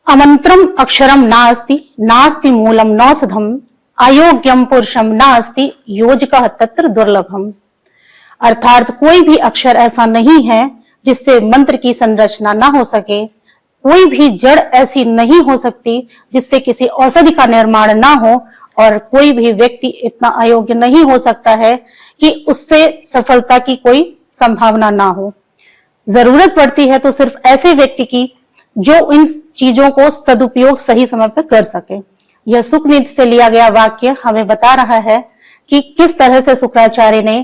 अमंत्रम अक्षरम नास्ति नास्ति मूलम नौषधम अयोग्यम पुरुषम नास्ति योजकः तत्र दुर्लभम। अर्थात कोई भी अक्षर ऐसा नहीं है जिससे मंत्र की संरचना ना हो सके, कोई भी जड़ ऐसी नहीं हो सकती जिससे किसी औषधि का निर्माण ना हो, और कोई भी व्यक्ति इतना अयोग्य नहीं हो सकता है कि उससे सफलता की कोई संभावना ना हो। जरूरत पड़ती है तो सिर्फ ऐसे व्यक्ति की जो इन चीजों को सदुपयोग सही समय पर कर सके। यह सुखनीति से लिया गया वाक्य हमें बता रहा है कि किस तरह से शुक्राचार्य ने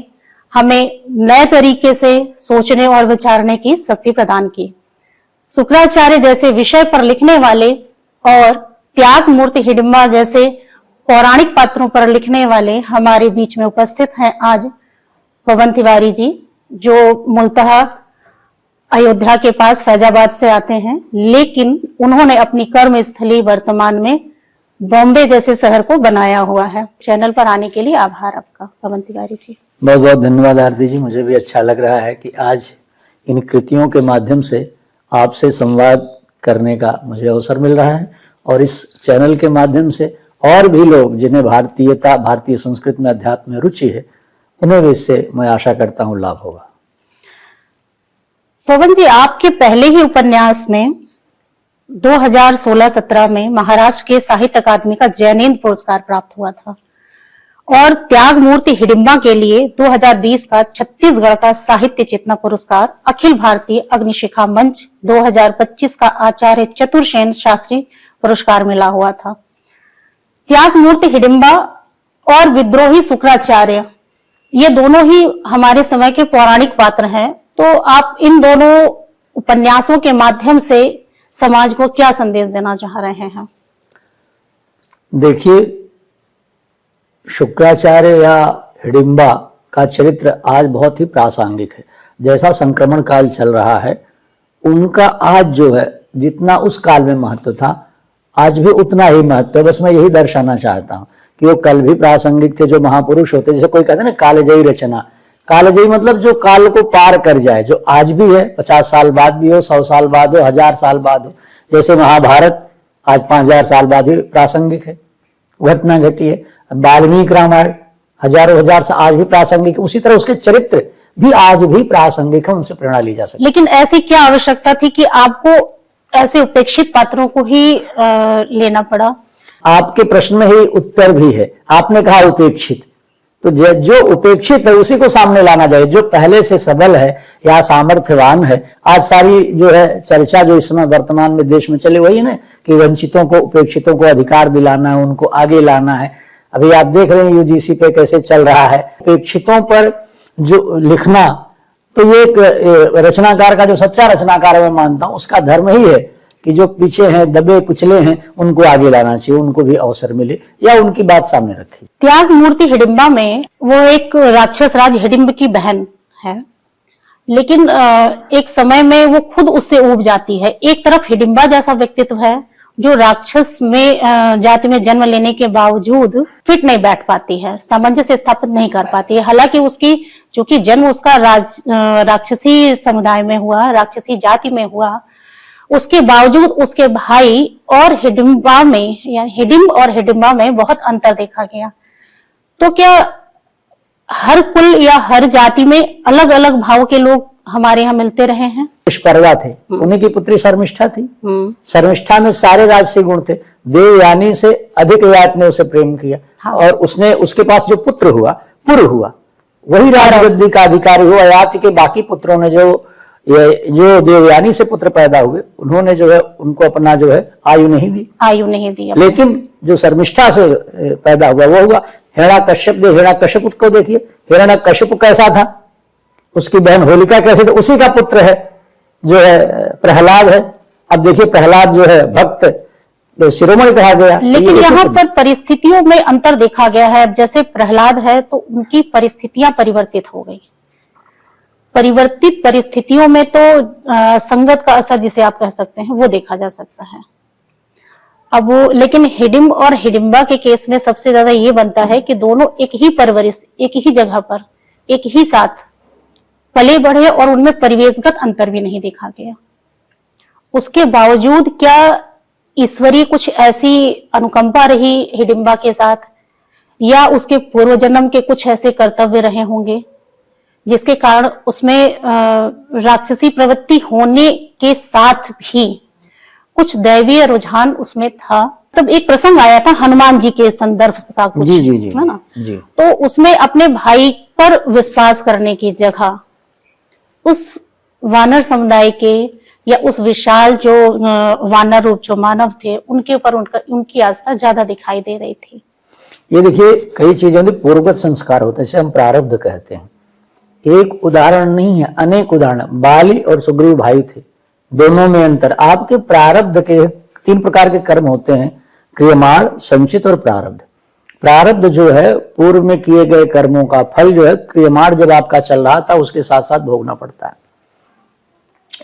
हमें नए तरीके से सोचने और विचारने की शक्ति प्रदान की। शुक्राचार्य जैसे विषय पर लिखने वाले और त्याग मूर्ति हिडिंबा जैसे पौराणिक पात्रों पर लिखने वाले हमारे बीच में उपस्थित हैं आज पवन तिवारी जी, जो मूलतः अयोध्या के पास फैजाबाद से आते हैं, लेकिन उन्होंने अपनी कर्म स्थली वर्तमान में बॉम्बे जैसे शहर को बनाया हुआ है। चैनल पर आने के लिए आभार आपका पवन तिवारी जी। बहुत बहुत धन्यवाद आरती जी। मुझे भी अच्छा लग रहा है कि आज इन कृतियों के माध्यम से आपसे संवाद करने का मुझे अवसर मिल रहा है, और इस चैनल के माध्यम से और भी लोग जिन्हें भारतीयता, भारतीय संस्कृति में, अध्यात्म में रुचि है, उन्हें भी इससे मैं आशा करता हूँ लाभ होगा। पवन जी, आपके पहले ही उपन्यास में 2016-17 में महाराष्ट्र के साहित्य अकादमी का जैनेन्द्र पुरस्कार प्राप्त हुआ था, और त्याग मूर्ति हिडिंबा के लिए 2020 का छत्तीसगढ़ का साहित्य चेतना पुरस्कार, अखिल भारतीय अग्निशिखा मंच 2025 का आचार्य चतुर्सेन शास्त्री पुरस्कार मिला हुआ था। त्याग मूर्ति हिडिंबा और विद्रोही शुक्राचार्य, ये दोनों ही हमारे समय के पौराणिक पात्र हैं, तो आप इन दोनों उपन्यासों के माध्यम से समाज को क्या संदेश देना चाह रहे हैं? देखिए, शुक्राचार्य या हिडिंबा का चरित्र आज बहुत ही प्रासंगिक है। जैसा संक्रमण काल चल रहा है, उनका आज जो है जितना उस काल में महत्व था, आज भी उतना ही महत्व है। बस मैं यही दर्शाना चाहता हूँ कि वो कल भी प्रासंगिक थे। जो महापुरुष होते, जैसे कोई कहते हैं ना कालजयी रचना, कालजयी मतलब जो काल को पार कर जाए, जो आज भी है, 50 साल बाद भी हो, 100 साल बाद हो, 1000 साल बाद हो। जैसे महाभारत आज 5000 साल बाद भी प्रासंगिक है, घटना घटी है। वाल्मीकि रामायण हजारों हजार से आज भी प्रासंगिक है। उसी तरह उसके चरित्र भी आज भी प्रासंगिक है, उनसे प्रेरणा ली जा सकती है। लेकिन ऐसी क्या आवश्यकता थी कि आपको ऐसे उपेक्षित पात्रों को ही लेना पड़ा? आपके प्रश्न में ही उत्तर भी है। आपने कहा उपेक्षित, तो जो उपेक्षित है उसी को सामने लाना चाहिए। जो पहले से सबल है या सामर्थ्यवान है, आज सारी जो है चर्चा जो इस समय वर्तमान में देश में चली वही ना, कि वंचितों को, उपेक्षितों को अधिकार दिलाना है, उनको आगे लाना है। अभी आप देख रहे हैं यूजीसी पे कैसे चल रहा है। उपेक्षितों पर जो लिखना, तो ये एक रचनाकार का, जो सच्चा रचनाकार है मैं मानता हूं, उसका धर्म ही है कि जो पीछे हैं, दबे कुचले हैं, उनको आगे लाना चाहिए, उनको भी अवसर मिले या उनकी बात सामने रखी। त्याग मूर्ति हिडिंबा में वो एक राक्षस राज हिडिंब की बहन है, लेकिन एक समय में वो खुद उससे ऊब जाती है। एक तरफ हिडिंबा जैसा व्यक्तित्व है जो राक्षस में जाति में जन्म लेने के बावजूद फिट नहीं बैठ पाती है, सामंजस्य स्थापित नहीं कर पाती है। हालांकि उसकी, चूंकि जन्म उसका राक्षसी समुदाय में हुआ, राक्षसी जाति में हुआ, उसके बावजूद उसके भाई और हिडिंबा में, यानी हिडिंब और हिडिंबा में बहुत अंतर देखा गया। तो क्या हर कुल या हर जाति में अलग अलग भाव के लोग हमारे यहाँ मिलते रहे हैं? दुष्पर्वा थे, उन्हीं की पुत्री शर्मिष्ठा थी। शर्मिष्ठा में सारे राजसी गुण थे। देवयानी से अधिक यात ने उसे प्रेम किया। हाँ। और उसने, उसके पास जो पुत्र हुआ, पुर हुआ, वही राजगद्दी का अधिकारी हुआ। यात के बाकी पुत्रों ने जो देवयानी से पुत्र पैदा हुए, उन्होंने जो है उनको अपना जो है आयु नहीं दी। लेकिन जो शर्मिष्ठा से पैदा हुआ वो हुआ हिरण्यकश्यप। हिरण्यकश्यप को देखिए, हिरण्यकश्यप कैसा था, उसकी बहन होलिका कैसे थी, उसी का पुत्र है जो है प्रहलाद है। अब देखिए, प्रहलाद जो है भक्त तो शिरोमणि कहा गया। लेकिन यहाँ पर परिस्थितियों में अंतर देखा गया है। जैसे प्रहलाद है तो उनकी परिस्थितियां परिवर्तित हो गई। परिवर्तित परिस्थितियों में तो संगत का असर, जिसे आप कह सकते हैं, वो देखा जा सकता है। अब वो, लेकिन हिडिंब और हिडिंबा के केस में सबसे ज्यादा ये बनता है कि दोनों एक ही परवरिश, एक ही जगह पर, एक ही साथ पले बढ़े और उनमें परिवेशगत अंतर भी नहीं देखा गया। उसके बावजूद क्या ईश्वरीय कुछ ऐसी अनुकंपा रही हिडिंबा के साथ, या उसके पूर्व जन्म के कुछ ऐसे कर्तव्य रहे होंगे जिसके कारण उसमें राक्षसी प्रवृत्ति होने के साथ भी कुछ दैवीय रुझान उसमें था। तब एक प्रसंग आया था हनुमान जी के संदर्भ का कुछ, जी जी जी है ना जी। तो उसमें अपने भाई पर विश्वास करने की जगह उस वानर समुदाय के या उस विशाल जो वानर रूप जो मानव थे उनके ऊपर उनकी आस्था ज्यादा दिखाई दे रही थी। ये देखिए, कई चीजों में पूर्वगत संस्कार होते हैं, जिसे हम प्रारब्ध कहते हैं। एक उदाहरण नहीं है, अनेक उदाहरण। बाली और सुग्रीव भाई थे, दोनों में अंतर। आपके प्रारब्ध के 3 प्रकार के कर्म होते हैं, क्रियमाण, संचित और प्रारब्ध। प्रारब्ध जो है पूर्व में किए गए कर्मों का फल जो है क्रियमाण जब आपका चल रहा था उसके साथ साथ भोगना पड़ता है।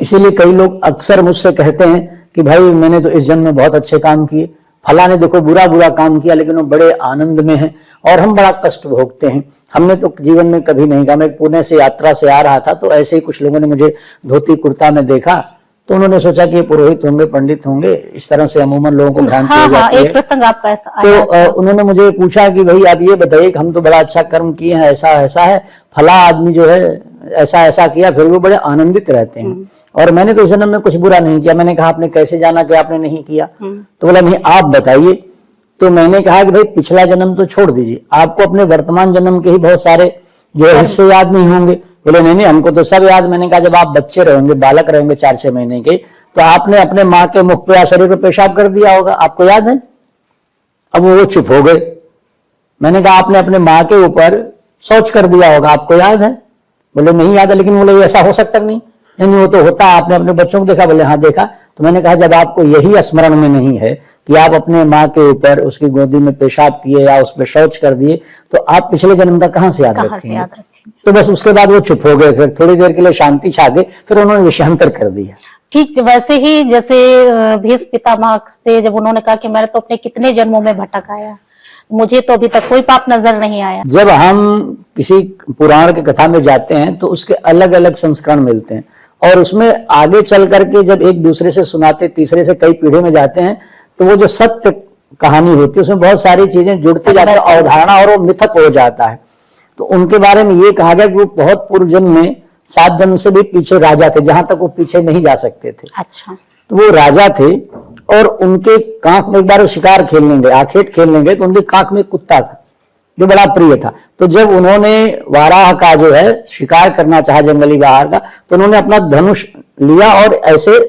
इसीलिए कई लोग अक्सर मुझसे कहते हैं कि भाई मैंने तो इस जन्म में बहुत अच्छे काम किए, फला ने देखो बुरा बुरा काम किया लेकिन वो बड़े आनंद में है और हम बड़ा कष्ट भोगते हैं। हमने तो जीवन में कभी नहीं किया। मैं पुणे से यात्रा से आ रहा था तो ऐसे ही कुछ लोगों ने मुझे धोती कुर्ता में देखा तो उन्होंने सोचा कि ये पुरोहित होंगे, पंडित होंगे। इस तरह से अमूमन लोगों को भ्रांति हो जाती है। एक प्रसंग आपका ऐसा तो उन्होंने मुझे पूछा कि भाई आप ये बताइए कि हम तो बड़ा अच्छा कर्म किए हैं, ऐसा ऐसा है, फला आदमी जो है ऐसा ऐसा किया, फिर वो बड़े आनंदित रहते हैं और मैंने तो इस जन्म में कुछ बुरा नहीं किया। मैंने कहा आपने कैसे जाना कि आपने नहीं किया? तो बोला नहीं आप बताइए। तो मैंने कहा कि भाई पिछला जन्म तो छोड़ दीजिए, आपको अपने वर्तमान जन्म के ही बहुत सारे जो हिस्से याद नहीं होंगे। बोले नहीं नहीं हमको तो सब याद। मैंने कहा जब आप बच्चे रहेंगे, बालक रहेंगे 4-6 महीने के, तो आपने अपने माँ के मुख पे या शरीर पे पेशाब कर दिया होगा, आपको याद है? अब वो चुप हो गए। मैंने कहा आपने अपने माँ के ऊपर शौच कर दिया होगा, आपको याद है? बोले नहीं याद है। लेकिन बोले ऐसा हो सकता नहीं। नहीं वो तो होता है, आपने अपने बच्चों को देखा? बोले हाँ देखा। तो मैंने कहा जब आपको यही स्मरण में नहीं है कि आप अपने माँ के ऊपर उसकी गोदी में पेशाब किए या उस पर शौच कर दिए, तो आप पिछले जन्म का कहाँ से याद रखेंगे? तो बस उसके बाद वो चुप हो गए। फिर थोड़ी देर के लिए शांति छा गई, फिर उन्होंने विषयांतर कर दिया। ठीक वैसे ही जैसे भीष्म पितामह से जब उन्होंने कहा कि मैंने तो अपने कितने जन्मों में भटक आया, मुझे तो अभी तक कोई पाप नजर नहीं आया। जब हम किसी पुराण की कथा में जाते हैं तो उसके अलग अलग संस्करण मिलते हैं और उसमें आगे चल करके जब एक दूसरे से सुनाते, तीसरे से कई पीढ़ी में जाते हैं, तो वो जो सत्य कहानी होती है उसमें बहुत सारी चीजें जुड़ती जाती है, अवधारणा, और वो मिथक हो जाता है। तो उनके बारे में ये कहा गया कि वो बहुत पूर्व जन्म में 7 जन्म से भी पीछे राजा थे, जहां तक वो पीछे नहीं जा सकते थे। अच्छा। तो वो राजा थे और उनके कांख में एक बार शिकार खेलने गए, आखेट खेलने गए, तो उनके कांख में कुत्ता था जो बड़ा प्रिय था। तो जब उन्होंने वाराह का जो है शिकार करना चाहा, जंगली बाहर का, तो उन्होंने अपना धनुष लिया और ऐसे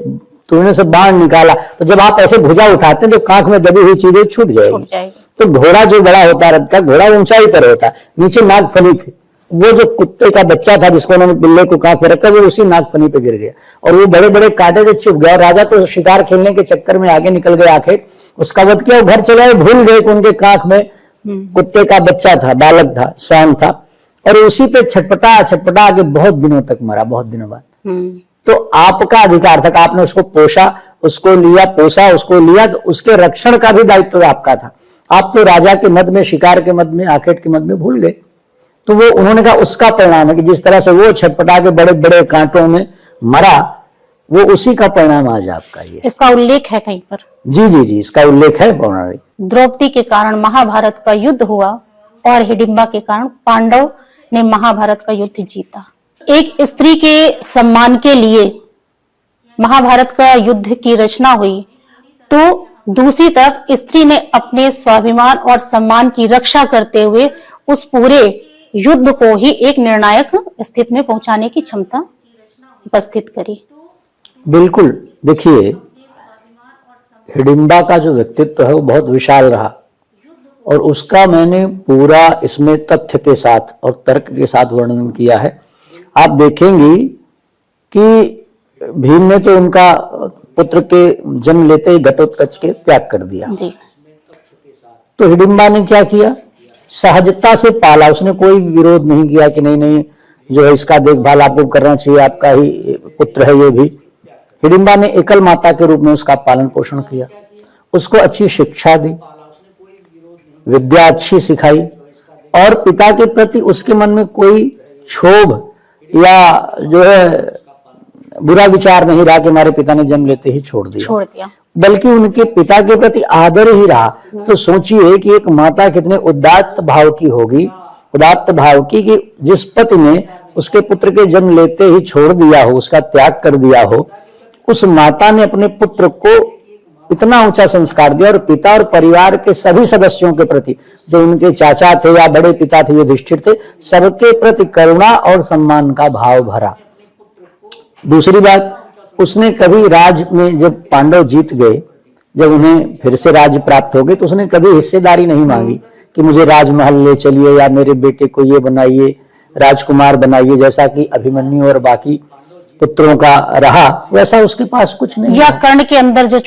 तुरने से बाण निकाला। तो जब आप ऐसे भुजा उठाते हैं तो कांख में दबी हुई चीजें छूट जाएगी। तो घोड़ा जो बड़ा होता है, रथ का घोड़ा ऊंचाई पर होता है, नीचे नागफनी थी। वो जो कुत्ते का बच्चा था जिसको उन्होंने बिल्ले को कांख पे रखा, वो उसी नागफनी पे गिर गया और वो बड़े बड़े कांटे से चुभ गया। राजा तो शिकार खेलने के चक्कर में आगे निकल गए, आखिर उसका वध किया। वो घर चले, भूल गए कि उनके कांख में कुत्ते का बच्चा था, बालक था, स्वान था, और उसी पे छटपटा छटपटा आगे बहुत दिनों तक मरा, बहुत दिनों बाद। तो आपका अधिकार था कि आपने उसको पोषा, उसको लिया, पोसा, उसको लिया, तो उसके रक्षण का भी दायित्व आपका था। आप तो राजा के मद में, शिकार के मद में, आखेट के मद में भूल गए। तो वो उन्होंने कहा उसका परिणाम है कि जिस तरह से वो छटपटा के बड़े बड़े कांटों में मरा, वो उसी का परिणाम आज आपका ये। इसका उल्लेख है कहीं पर? जी जी जी, इसका उल्लेख है पौराणिक। द्रौपदी के कारण महाभारत का युद्ध हुआ और हिडिंबा के कारण पांडव ने महाभारत का युद्ध जीता। एक स्त्री के सम्मान के लिए महाभारत का युद्ध की रचना हुई, तो दूसरी तरफ स्त्री ने अपने स्वाभिमान और सम्मान की रक्षा करते हुए उस पूरे युद्ध को ही एक निर्णायक स्थिति में पहुंचाने की क्षमता उपस्थित करी। बिल्कुल। देखिए, हिडिंबा का जो व्यक्तित्व है वो बहुत विशाल रहा और उसका मैंने पूरा इसमें तथ्य के साथ और तर्क के साथ वर्णन किया है। आप देखेंगी कि भीम ने तो उनका पुत्र के जन्म लेते ही घटोत्कच के त्याग कर दिया जी। तो हिडिंबा ने क्या किया? सहजता से पाला। उसने कोई विरोध नहीं किया कि नहीं नहीं जो है इसका देखभाल आपको करना चाहिए, आपका ही पुत्र है ये भी। हिडिंबा ने एकल माता के रूप में उसका पालन पोषण किया, उसको अच्छी शिक्षा दी, विद्या अच्छी सिखाई और पिता के प्रति उसके मन में कोई क्षोभ या जो है बुरा विचार नहीं रहा कि हमारे पिता ने जन्म लेते ही छोड़ दिया। बल्कि उनके पिता के प्रति आदर ही रहा। तो सोचिए कि एक माता कितने उदात्त भाव की होगी, उदात्त भाव की, कि जिस पति ने उसके पुत्र के जन्म लेते ही छोड़ दिया हो, उसका त्याग कर दिया हो, उस माता ने अपने पुत्र को इतना ऊंचा संस्कार दिया। और पिता और परिवार के सभी सदस्यों के प्रति, जो उनके चाचा थे या बड़े पिता थे, युधिष्ठिर थे, सबके प्रति करुणा और सम्मान का भाव भरा। दूसरी बात, उसने कभी राज में जब पांडव जीत गए, जब उन्हें फिर से राज्य प्राप्त हो गए, तो उसने कभी हिस्सेदारी नहीं मांगी कि मुझे राजमहल ले चलिए या मेरे बेटे को ये बनाइए, राजकुमार बनाइए, जैसा कि अभिमन्यु और बाकी पुत्रों का रहा, वैसा उसके पास कुछ नहीं। या कर्ण के अंदर जो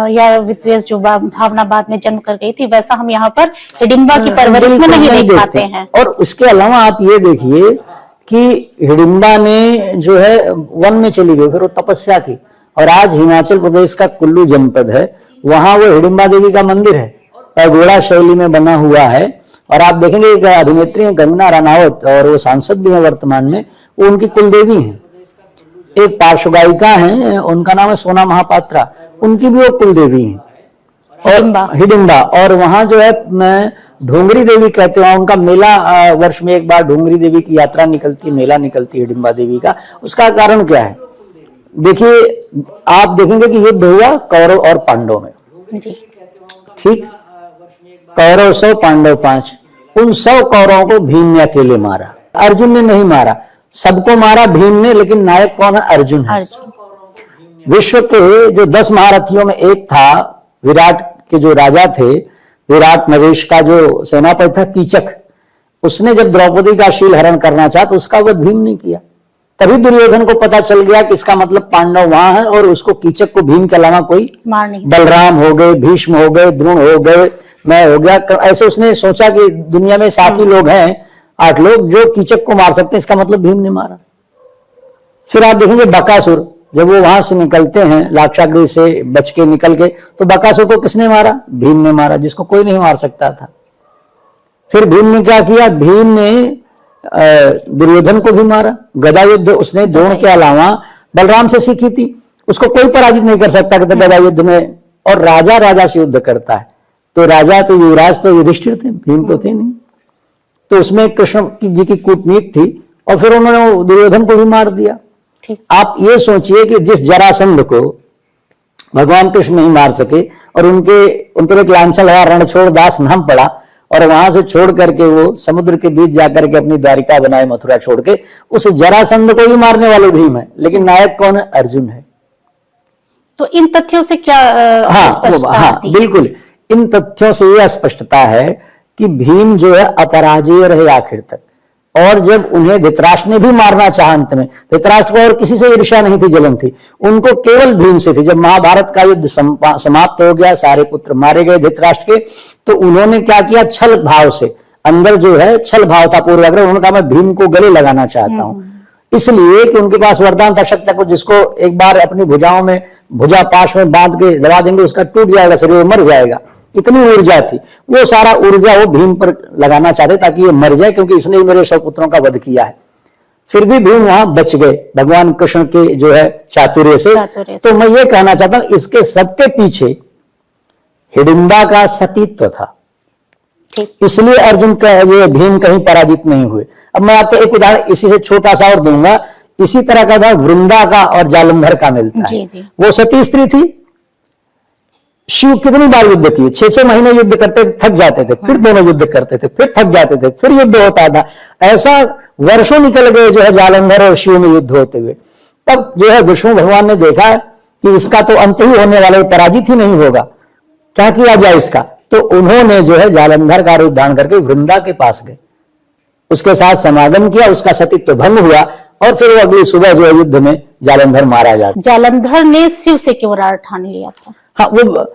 या विद्वेष जो भावना बाद में जन्म कर गई थी, वैसा हम यहाँ पर हिडिंबा की परवरिश में नहीं देख पाते हैं। और उसके अलावा आप ये देखिए कि हिडिंबा ने जो है वन में चली गई, फिर वो तपस्या की, और आज हिमाचल प्रदेश का कुल्लू जनपद है, वहां वो हिडिंबा देवी का मंदिर है, पैगोड़ा शैली में बना हुआ है। और आप देखेंगे कि अभिनेत्री है कंगना रनावत, और वो सांसद भी है वर्तमान में, वो उनकी कुलदेवी हैं। एक पार्श्व गायिका हैं, उनका नाम है सोना महापात्रा, उनकी भी वो कुलदेवी हैं, और हिडिंबा। और वहां जो है मैं ढोंगरी देवी कहते हैं, उनका मेला वर्ष में एक बार ढोंगरी देवी की यात्रा निकलती, मेला निकलती है हिडिंबा देवी का। उसका कारण क्या है? देखिए, आप देखेंगे कि युद्ध हुआ कौरव और पांडव में, ठीक, कौरव 100 पांडव 5, उन 100 कौरवों को भीम ने अकेले मारा, अर्जुन ने नहीं मारा। सबको मारा भीम ने, लेकिन नायक कौन है? अर्जुन है। विश्व के जो 10 महारथियों में एक था, विराट के जो राजा थे, विराट नरेश का जो सेनापति था कीचक, उसने जब द्रौपदी का शील हरण करना चाहा तो उसका वध भीम ने किया। तभी दुर्योधन को पता चल गया कि इसका मतलब पांडव वहां है, और उसको कीचक को भीम के अलावा कोई मार नहीं। बलराम हो गए, भीष्म हो गए, द्रोण हो गए, मैं हो गया, ऐसे उसने सोचा कि दुनिया में 7 ही लोग हैं, 8 लोग जो कीचक को मार सकते हैं, इसका मतलब भीम ने मारा। फिर आप देखेंगे बकासुर, जब वो वहां से निकलते हैं लाक्षागृह से बच के निकल के, तो बकासुर को किसने मारा? भीम ने मारा, जिसको कोई नहीं मार सकता था। फिर भीम ने क्या किया? भीम ने दुर्योधन को भी मारा, गदा युद्ध उसने द्रोण के अलावा बलराम से सीखी थी, उसको कोई पराजित नहीं कर सकता था गदा युद्ध में। और राजा राजा से युद्ध करता है, तो राजा तो युवराज तो युधिष्ठिर थे, भीम तो थे नहीं। तो उसमें कृष्ण जी की कूटनीति थी, और फिर उन्होंने दुर्योधन को भी मार दिया। आप ये सोचिए कि जिस जरासंध को भगवान कृष्ण नहीं मार सके, और उन पर एक लांछन लगा, रणछोड़ दास नाम पड़ा, और वहां से छोड़ करके वो समुद्र के बीच जाकर के अपनी द्वारिका बनाए, मथुरा छोड़ के, उस जरासंध को भी मारने वाले भीम है, लेकिन नायक कौन है? अर्जुन है। तो इन तथ्यों से क्या हाँ, बिल्कुल, इन तथ्यों से यह स्पष्टता है कि भीम जो है अपराजेय रहे आखिर तक। और जब उन्हें धृतराष्ट्र ने भी मारना चाहा, अंत में धृतराष्ट्र को और किसी से ईर्ष्या नहीं थी, जलन थी, उनको केवल भीम से थी। जब महाभारत का युद्ध समाप्त हो गया, सारे पुत्र मारे गए धृतराष्ट्र के, तो उन्होंने क्या किया? छल भाव से, अंदर जो है छल भाव था पूर्वाग्रह, उन्होंने कहा मैं भीम को गले लगाना चाहता हूं, इसलिए कि उनके पास वरदान था, शक्ति को जिसको एक बार अपनी भुजाओं में, भुजा पाश में बांध के दबा देंगे, उसका टूट जाएगा शरीर, मर जाएगा। इतनी ऊर्जा थी, वो सारा ऊर्जा वो भीम पर लगाना चाहते ताकि ये मर जाए, क्योंकि इसने मेरे 100 पुत्रों का वध किया है। फिर भी भीम वहां बच गए भगवान कृष्ण के जो है चातुर्य से। तो मैं ये कहना चाहता हूं, इसके सबके पीछे हिडिंबा का सतीत्व था, इसलिए अर्जुन का ये भीम कहीं पराजित नहीं हुए। अब मैं आपको एक उदाहरण इसी से छोटा सा और दूंगा। इसी तरह का उदाहरण वृंदा का और जालंधर का मिलता है। वो सती स्त्री थी, शिव कितनी बार युद्ध किए, 6-6 महीने युद्ध करते थे, थक जाते थे, फिर दोनों युद्ध करते थे, फिर थक जाते थे, फिर युद्ध होता था। ऐसा वर्षों निकल गए जो है जालंधर और शिव में युद्ध होते हुए। तब जो है विष्णु भगवान ने देखा कि इसका तो अंत ही होने वाला है, पराजित ही नहीं होगा, क्या किया जाए इसका। तो उन्होंने जो है जालंधर का रूप धारण करके वृंदा के पास गए, उसके साथ समागम किया, उसका सतीत्व भंग हुआ, और फिर वो अगली सुबह जो है युद्ध में जालंधर मारा जाता। जालंधर ने शिव से क्यों रार ठान लिया था? हाँ, वो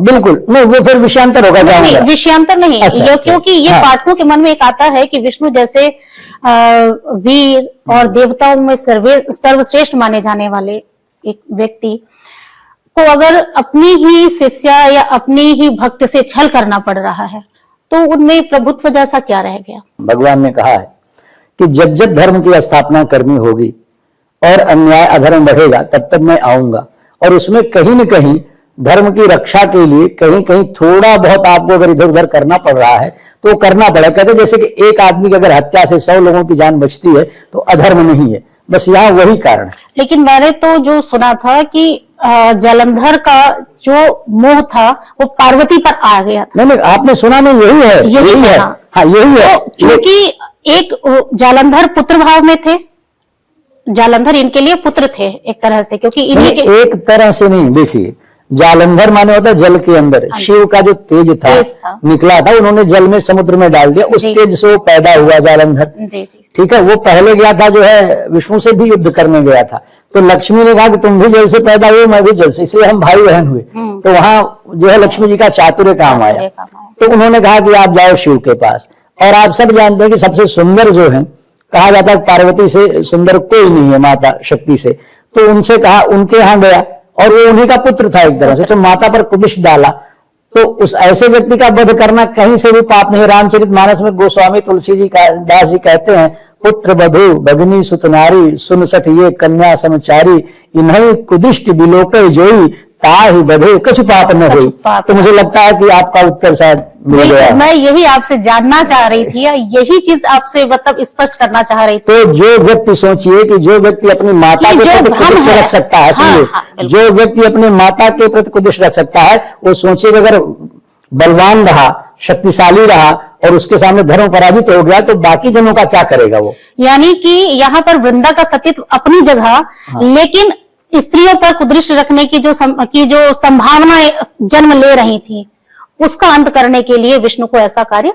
बिल्कुल नहीं, वो फिर विषयांतर होगा। नहीं, विषयांतर नहीं। अच्छा, क्योंकि ये पाठकों के मन में एक आता है कि विष्णु जैसे वीर और देवताओं में सर्वश्रेष्ठ माने जाने वाले एक व्यक्ति को अगर अपनी ही शिष्या या अपनी ही भक्त से छल करना पड़ रहा है, तो उनमें प्रभुत्व जैसा क्या रह गया? भगवान ने कहा है कि जब जब धर्म की स्थापना करनी होगी और अन्याय अधर्म बढ़ेगा, तब तब मैं आऊंगा, और उसमें कहीं न कहीं धर्म की रक्षा के लिए कहीं कहीं थोड़ा बहुत आपको अगर इधर उधर करना पड़ रहा है तो करना पड़ेगा। कहते जैसे कि एक आदमी की अगर हत्या से 100 लोगों की जान बचती है तो अधर्म नहीं है, बस यहाँ वही कारण है। लेकिन मैंने तो जो सुना था कि जालंधर का जो मोह था वो पार्वती पर आ गया था। नहीं, आपने सुना नहीं, यही है, यही है, हाँ यही है। तो क्योंकि एक जालंधर पुत्र भाव में थे, जालंधर इनके लिए पुत्र थे एक तरह से, क्योंकि इन्हीं के एक तरह से नहीं, देखिए जालंधर माने होता है जल के अंदर, शिव का जो तेज था निकला था, उन्होंने जल में समुद्र में डाल दिया, उस तेज से वो पैदा हुआ जालंधर। ठीक है, वो पहले गया था जो है विष्णु से भी युद्ध करने गया था, तो लक्ष्मी ने कहा कि तुम भी जल से पैदा हुए, मैं भी जल से, इसलिए हम भाई बहन हुए। तो वहां जो है लक्ष्मी जी का चातुर्य काम आया, तो उन्होंने कहा कि आप जाओ शिव के पास। और आप सब जानते हैं कि सबसे सुंदर जो है, कहा जाता है पार्वती से सुंदर कोई नहीं है माता शक्ति से, तो उनसे कहा, उनके यहाँ गया और वो उन्हीं का पुत्र था एक तरह से, तो माता पर कुबिश डाला। तो उस ऐसे व्यक्ति का वध करना कहीं से भी पाप नहीं। रामचरितमानस में गोस्वामी तुलसी जी दास जी कहते हैं, पुत्र बधु भगनी सुत नारी सुन सठ ये कन्या समचारी इन्हीं कुदिष्ट बिलोके जोई ताहि बधे कुछ पाप न हुई। तो मुझे लगता है कि आपका उत्तर शायद मिल गया। मैं यही आपसे जानना चाह रही थी, यही चीज आपसे मतलब स्पष्ट करना चाह रही थी। तो जो व्यक्ति, सोचिए कि जो व्यक्ति अपनी माता के प्रति कुदिष्ट रख सकता है, सुनिए, जो व्यक्ति अपने माता के प्रति कुदिष्ट रख सकता है, वो सोचिए अगर बलवान रहा, शक्तिशाली रहा और उसके सामने धर्म पराजित हो गया तो बाकी जनों का क्या करेगा वो। यानी कि यहाँ पर वृंदा का सतीत्व अपनी जगह, लेकिन स्त्रियों पर कुदृष्ट रखने की जो संभावनाएं जन्म ले रही थी, उसका अंत करने के लिए विष्णु को ऐसा कार्य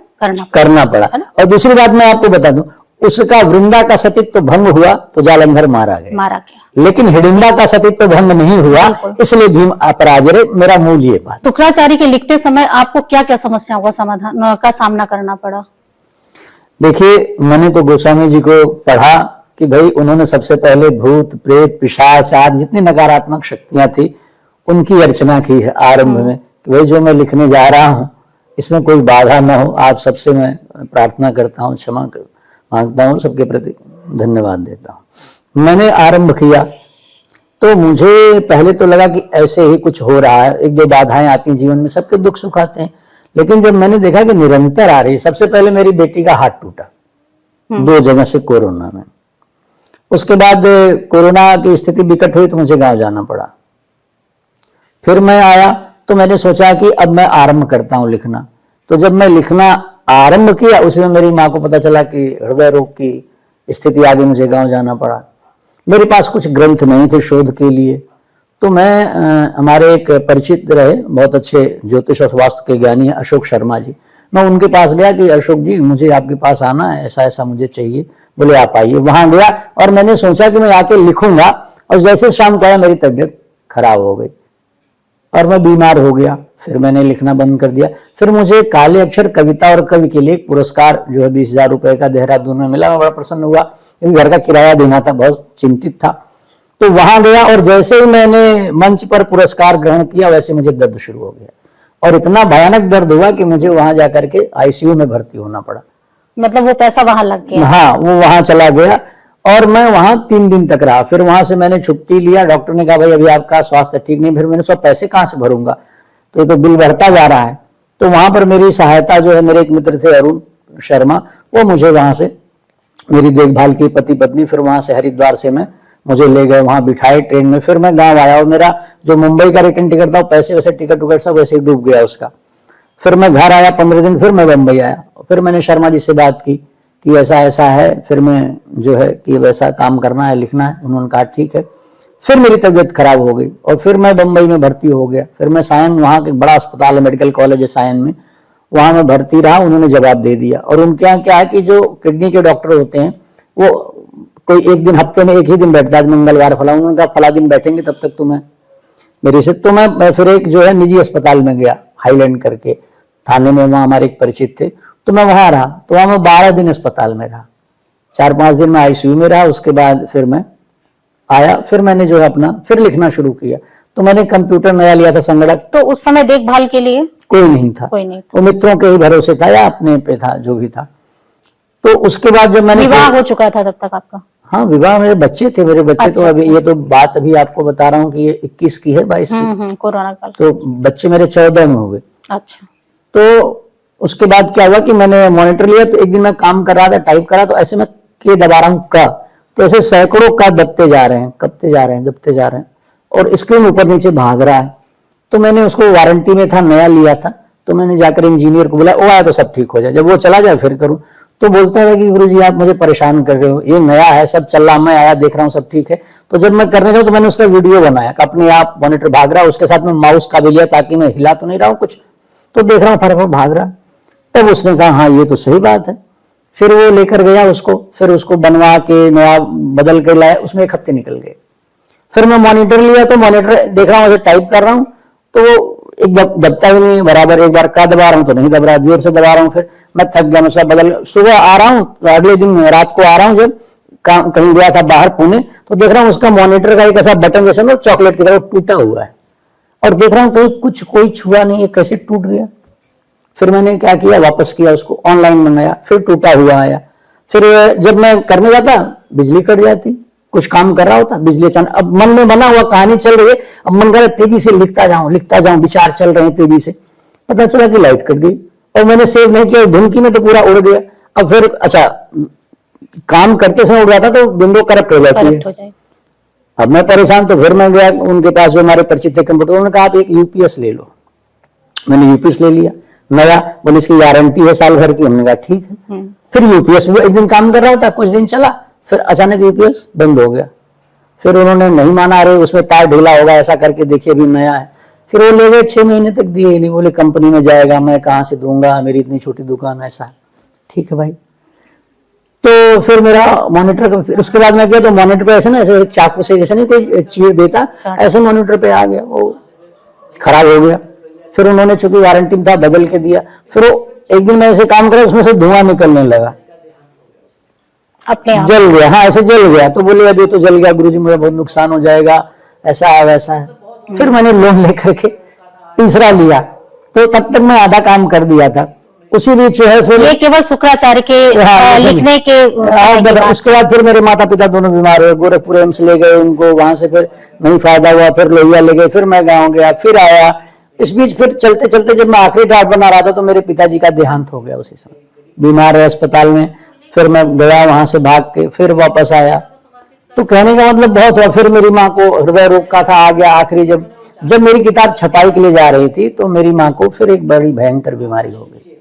करना पड़ा। और दूसरी बात मैं आपको बता दूं, उसका वृंदा का सतीत्व भंग हुआ तो जालंधर मारा गया, लेकिन हिडिंबा का सतीत्व भंग नहीं हुआ, इसलिए भीम अपराजय। मेरा मूल ये बात। शुक्राचार्य के लिखते समय आपको क्या क्या समस्याओं का समाधान का सामना करना पड़ा? देखिए, मैंने तो गोस्वामी जी को पढ़ा कि भाई उन्होंने सबसे पहले भूत प्रेत पिशाच आदि जितनी नकारात्मक शक्तियां थी उनकी अर्चना की है आरंभ में। तो भाई जो मैं लिखने जा रहा हूं इसमें कोई बाधा न हो, आप सबसे मैं प्रार्थना करता हूं, क्षमा मांगता हूं, सबके प्रति धन्यवाद देता हूं। मैंने आरंभ किया तो मुझे पहले तो लगा कि ऐसे ही कुछ हो रहा है, एक दो बाधाएं आती हैं जीवन में, सबके दुख सुख आते हैं, लेकिन जब मैंने देखा कि निरंतर आ रही, सबसे पहले मेरी बेटी का हाथ टूटा 2 जगह से कोरोना में, उसके बाद कोरोना की स्थिति विकट हुई तो मुझे गांव जाना पड़ा। फिर मैं आया तो मैंने सोचा कि अब मैं आरंभ करता हूं लिखना। तो जब मैं लिखना आरंभ किया उसमें मेरी माँ को पता चला कि हृदय रोग की स्थिति आ गई, मुझे गांव जाना पड़ा। मेरे पास कुछ ग्रंथ नहीं थे शोध के लिए, तो मैं हमारे एक परिचित रहे बहुत अच्छे ज्योतिष और वास्तु के ज्ञानी है अशोक शर्मा जी, मैं उनके पास गया कि अशोक जी मुझे आपके पास आना है, ऐसा ऐसा मुझे चाहिए। बोले आप आइए। वहां गया और मैंने सोचा कि मैं आके लिखूंगा, और जैसे शाम को आया मेरी तबीयत खराब हो गई और मैं बीमार हो गया। फिर मैंने लिखना बंद कर दिया। फिर मुझे काले अक्षर कविता और कवि के लिए एक पुरस्कार जो है 20,000 रुपए का देहरादून में मिला। मैं बड़ा प्रसन्न हुआ क्योंकि घर का किराया देना था, बहुत चिंतित था। तो वहां गया और जैसे ही मैंने मंच पर पुरस्कार ग्रहण किया वैसे मुझे दर्द शुरू हो गया, और इतना भयानक दर्द हुआ कि मुझे वहां जाकर के आईसीयू में भर्ती होना पड़ा। मतलब वो पैसा वहां लग गया? हाँ, वो वहां चला गया और मैं वहां 3 दिन तक रहा। फिर वहां से मैंने छुट्टी लिया, डॉक्टर ने कहा भाई अभी आपका स्वास्थ्य ठीक नहीं। फिर मैंने सब पैसे कहां से भरूंगा, तो बिल बढ़ता जा रहा है। तो वहां पर मेरी सहायता जो है, मेरे एक मित्र थे अरुण शर्मा, वो मुझे वहां से मेरी देखभाल की, पति पत्नी। फिर वहां से हरिद्वार से मुझे ले गए, वहां बिठाए ट्रेन में। फिर मैं गाँव आया और मेरा जो मुंबई का रिटर्न टिकट था पैसे वैसे टिकट सब वैसे ही डूब गया उसका। फिर मैं घर आया 15 दिन, फिर मैं बम्बई आया। फिर मैंने शर्मा जी से बात की कि ऐसा ऐसा है, फिर मैं जो है कि वैसा काम करना है, लिखना है। उन्होंने कहा ठीक है। फिर मेरी तबीयत खराब हो गई और फिर मैं बम्बई में भर्ती हो गया। फिर मैं सायन, वहाँ के बड़ा अस्पताल है, मेडिकल कॉलेज है सायन में, वहां मैं भर्ती रहा। उन्होंने जवाब दे दिया। और उनके यहाँ क्या है कि जो किडनी के डॉक्टर होते हैं वो कोई एक दिन, हफ्ते में एक ही दिन बैठता है, मंगलवार फला। उन्होंने कहा फला दिन बैठेंगे तब तक तुम्हें मेरे से। तो मैं फिर एक जो है निजी अस्पताल में गया, हाईलैंड करके थाने में, वहां हमारे एक परिचित थे। तो मैं वहां रहा, तो वहां मैं 12 दिन अस्पताल में रहा, 4-5 दिन में आईसीयू में रहा। उसके बाद फिर मैं आया, फिर मैंने जो है अपना फिर लिखना शुरू किया। तो मैंने कंप्यूटर नया लिया था, संगणक। तो उस समय देखभाल के लिए कोई नहीं था, वो मित्रों के ही भरोसे था या अपने पे था, जो भी था। तो उसके बाद जब मैंने विवाह हो चुका था तब तक आपका? हाँ, विवाह मेरे बच्चे थे, मेरे बच्चे तो अभी ये तो बात अभी आपको बता रहा हूँ कि ये 21 की है, 22 की। कोरोना काल। तो बच्चे मेरे 14 में हुए। अच्छा। तो उसके बाद क्या हुआ कि मैंने मॉनिटर लिया, तो एक दिन मैं काम कर रहा था, टाइप कर रहा, तो ऐसे मैं के दबा रहा हूँ का, तो ऐसे सैकड़ों का दबते जा रहे हैं, कबते जा रहे हैं, दबते जा रहे हैं, और स्क्रीन ऊपर नीचे भाग रहा है। तो मैंने उसको, वारंटी में था, नया लिया था, तो मैंने जाकर इंजीनियर को बोला, वो आया तो सब ठीक हो जाए, जब वो चला जाए फिर करूँ। तो बोलता है कि गुरुजी आप मुझे परेशान कर रहे हो, ये नया है, सब चल रहा, मैं आया देख रहा हूँ सब ठीक है। तो जब मैं करने गया तो मैंने उसका वीडियो बनाया कि अपने आप मॉनिटर भाग रहा है, उसके साथ में माउस का भी लिया ताकि मैं हिला तो नहीं रहा हूँ कुछ, तो देख रहा हूँ फटाफट भाग रहा। तब उसने कहा हाँ ये तो सही बात है। फिर वो लेकर गया उसको, फिर उसको बनवा के नया बदल के लाया, उसमें 1 हफ्ते निकल गए। फिर मैं मॉनिटर लिया, तो मॉनिटर देख रहा हूँ, टाइप कर रहा हूँ तो एक दबता ही नहीं बराबर, एक बार का दबा रहा हूँ तो नहीं दब रहा, जोर से दबा रहा हूँ, फिर मैं थक गया, मैं बदल, सुबह आ रहा हूँ, तो अगले दिन रात को आ रहा हूँ, जब कहीं गया था बाहर पुणे, तो देख रहा हूँ उसका मॉनिटर का एक ऐसा बटन जैसे ना चॉकलेट की तरह टूटा हुआ है, और देख रहा हूँ कहीं कुछ कोई छुआ नहीं है, कैसे टूट गया। फिर मैंने क्या किया, वापस किया उसको, ऑनलाइन मंगाया, फिर टूटा हुआ आया। फिर जब मैं करने जाता बिजली कट जाती, कुछ काम कर रहा होता बिजली अचानक, अब मन में बना हुआ कहानी चल रही है, अब मन कर रहा तेजी से लिखता जाऊं, विचार चल रहे हैं तेजी से, पता चला कि लाइट कट गई, और मैंने सेव नहीं किया, धुनकी में तो पूरा उड़ गया। अब फिर अच्छा, काम करते समय उड़ जाता तो विंडो करप्ट हो जाती है। अब मैं परेशान, तो फिर मैं गया उनके पास जो हमारे परिचित थे कंप्यूटर, उन्होंने कहा आप एक यूपीएस ले लो। मैंने यूपीएस ले लिया नया, बोले इसकी वारंटी है साल भर की, हमने कहा ठीक है। फिर यूपीएस भी एक दिन काम कर रहा था, कुछ दिन चला, फिर अचानक यूपीएस बंद हो गया। फिर उन्होंने नहीं माना, अरे उसमें तार ढीला होगा, ऐसा करके देखिए अभी नया है। फिर वो ले गए, 6 महीने तक दिए ही नहीं, बोले कंपनी में जाएगा, मैं कहां से दूंगा, मेरी इतनी छोटी दुकान, ऐसा। ठीक है भाई। तो फिर मेरा मॉनिटर का, फिर उसके बाद मैं गया तो मॉनिटर पे ऐसे ना, ऐसे चाकू से जैसे नहीं कोई चीर देता, ऐसे मॉनिटर पे आ गया, वो खराब हो गया। फिर उन्होंने चूंकि वारंटी में था बदल के दिया। फिर वो एक दिन मैं ऐसे काम करा, उसमें से धुआं निकलने लगा, अपने आप जल गया। हाँ ऐसे जल गया, तो बोले अभी तो जल गया गुरुजी, मुझे बहुत नुकसान हो जाएगा, ऐसा है वैसा है। फिर मैंने लोन लेकर के तीसरा लिया, तो तब तक मैं आधा काम कर दिया था। उसी बीच जो है फिर ये केवल शुक्राचार्य के लिखने के उसके बाद फिर मेरे माता पिता दोनों बीमार हुए, गोरखपुर एम्स ले गए उनको, वहां से फिर नहीं फायदा हुआ, फिर लोहिया ले गए, फिर मैं गाँव गया, फिर आया। इस बीच फिर चलते चलते जब मैं आखिरी ड्राफ्ट बना रहा था तो मेरे पिताजी का देहांत हो गया, उसी समय बीमार है अस्पताल में। फिर मैं गया वहां से भाग के, फिर वापस आया। तो कहने का मतलब बहुत हुआ। फिर मेरी माँ को हृदय रोग का था, आ गया आखिरी, जब मेरी किताब छपाई के लिए जा रही थी तो मेरी माँ को फिर एक बड़ी भयंकर बीमारी हो गई,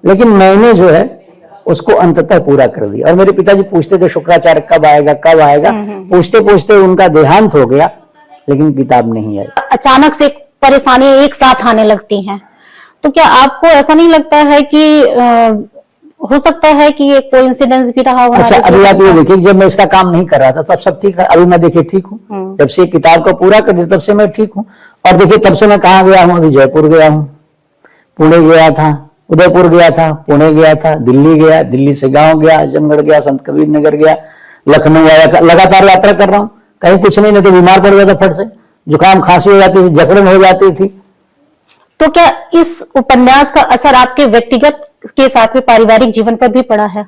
लेकिन मैंने जो है उसको अंततः पूरा कर दिया। और मेरे पिताजी पूछते थे शुक्राचार्य कब आएगा कब आएगा, पूछते पूछते उनका देहांत हो गया, लेकिन किताब नहीं आई। अचानक से परेशानी एक साथ आने लगती हैं, तो क्या आपको ऐसा नहीं लगता है कि हो सकता है कि ये कोइंसिडेंस भी रहा होगा? अच्छा अभी आप ये देखिए, जब मैं इसका काम नहीं कर रहा था तब सब ठीक था, अभी मैं देखिए ठीक हूँ। जब से किताब को पूरा कर दिया तब से मैं ठीक हूँ। और देखिए तब से मैं कहाँ गया हूँ, अभी जयपुर गया हूँ, पुणे गया था, उदयपुर गया था, पुणे गया था, दिल्ली गया, दिल्ली से गाँव गया, आजमगढ़ गया, संत कबीर नगर गया, लखनऊ आया, लगातार यात्रा कर रहा हूँ। कहीं कुछ नहीं तो बीमार पड़ जाता, फट से जुकाम खांसी हो जाती थी, जकड़न हो जाती थी। तो क्या इस उपन्यास का असर आपके व्यक्तिगत के साथ में पारिवारिक जीवन पर भी पड़ा है?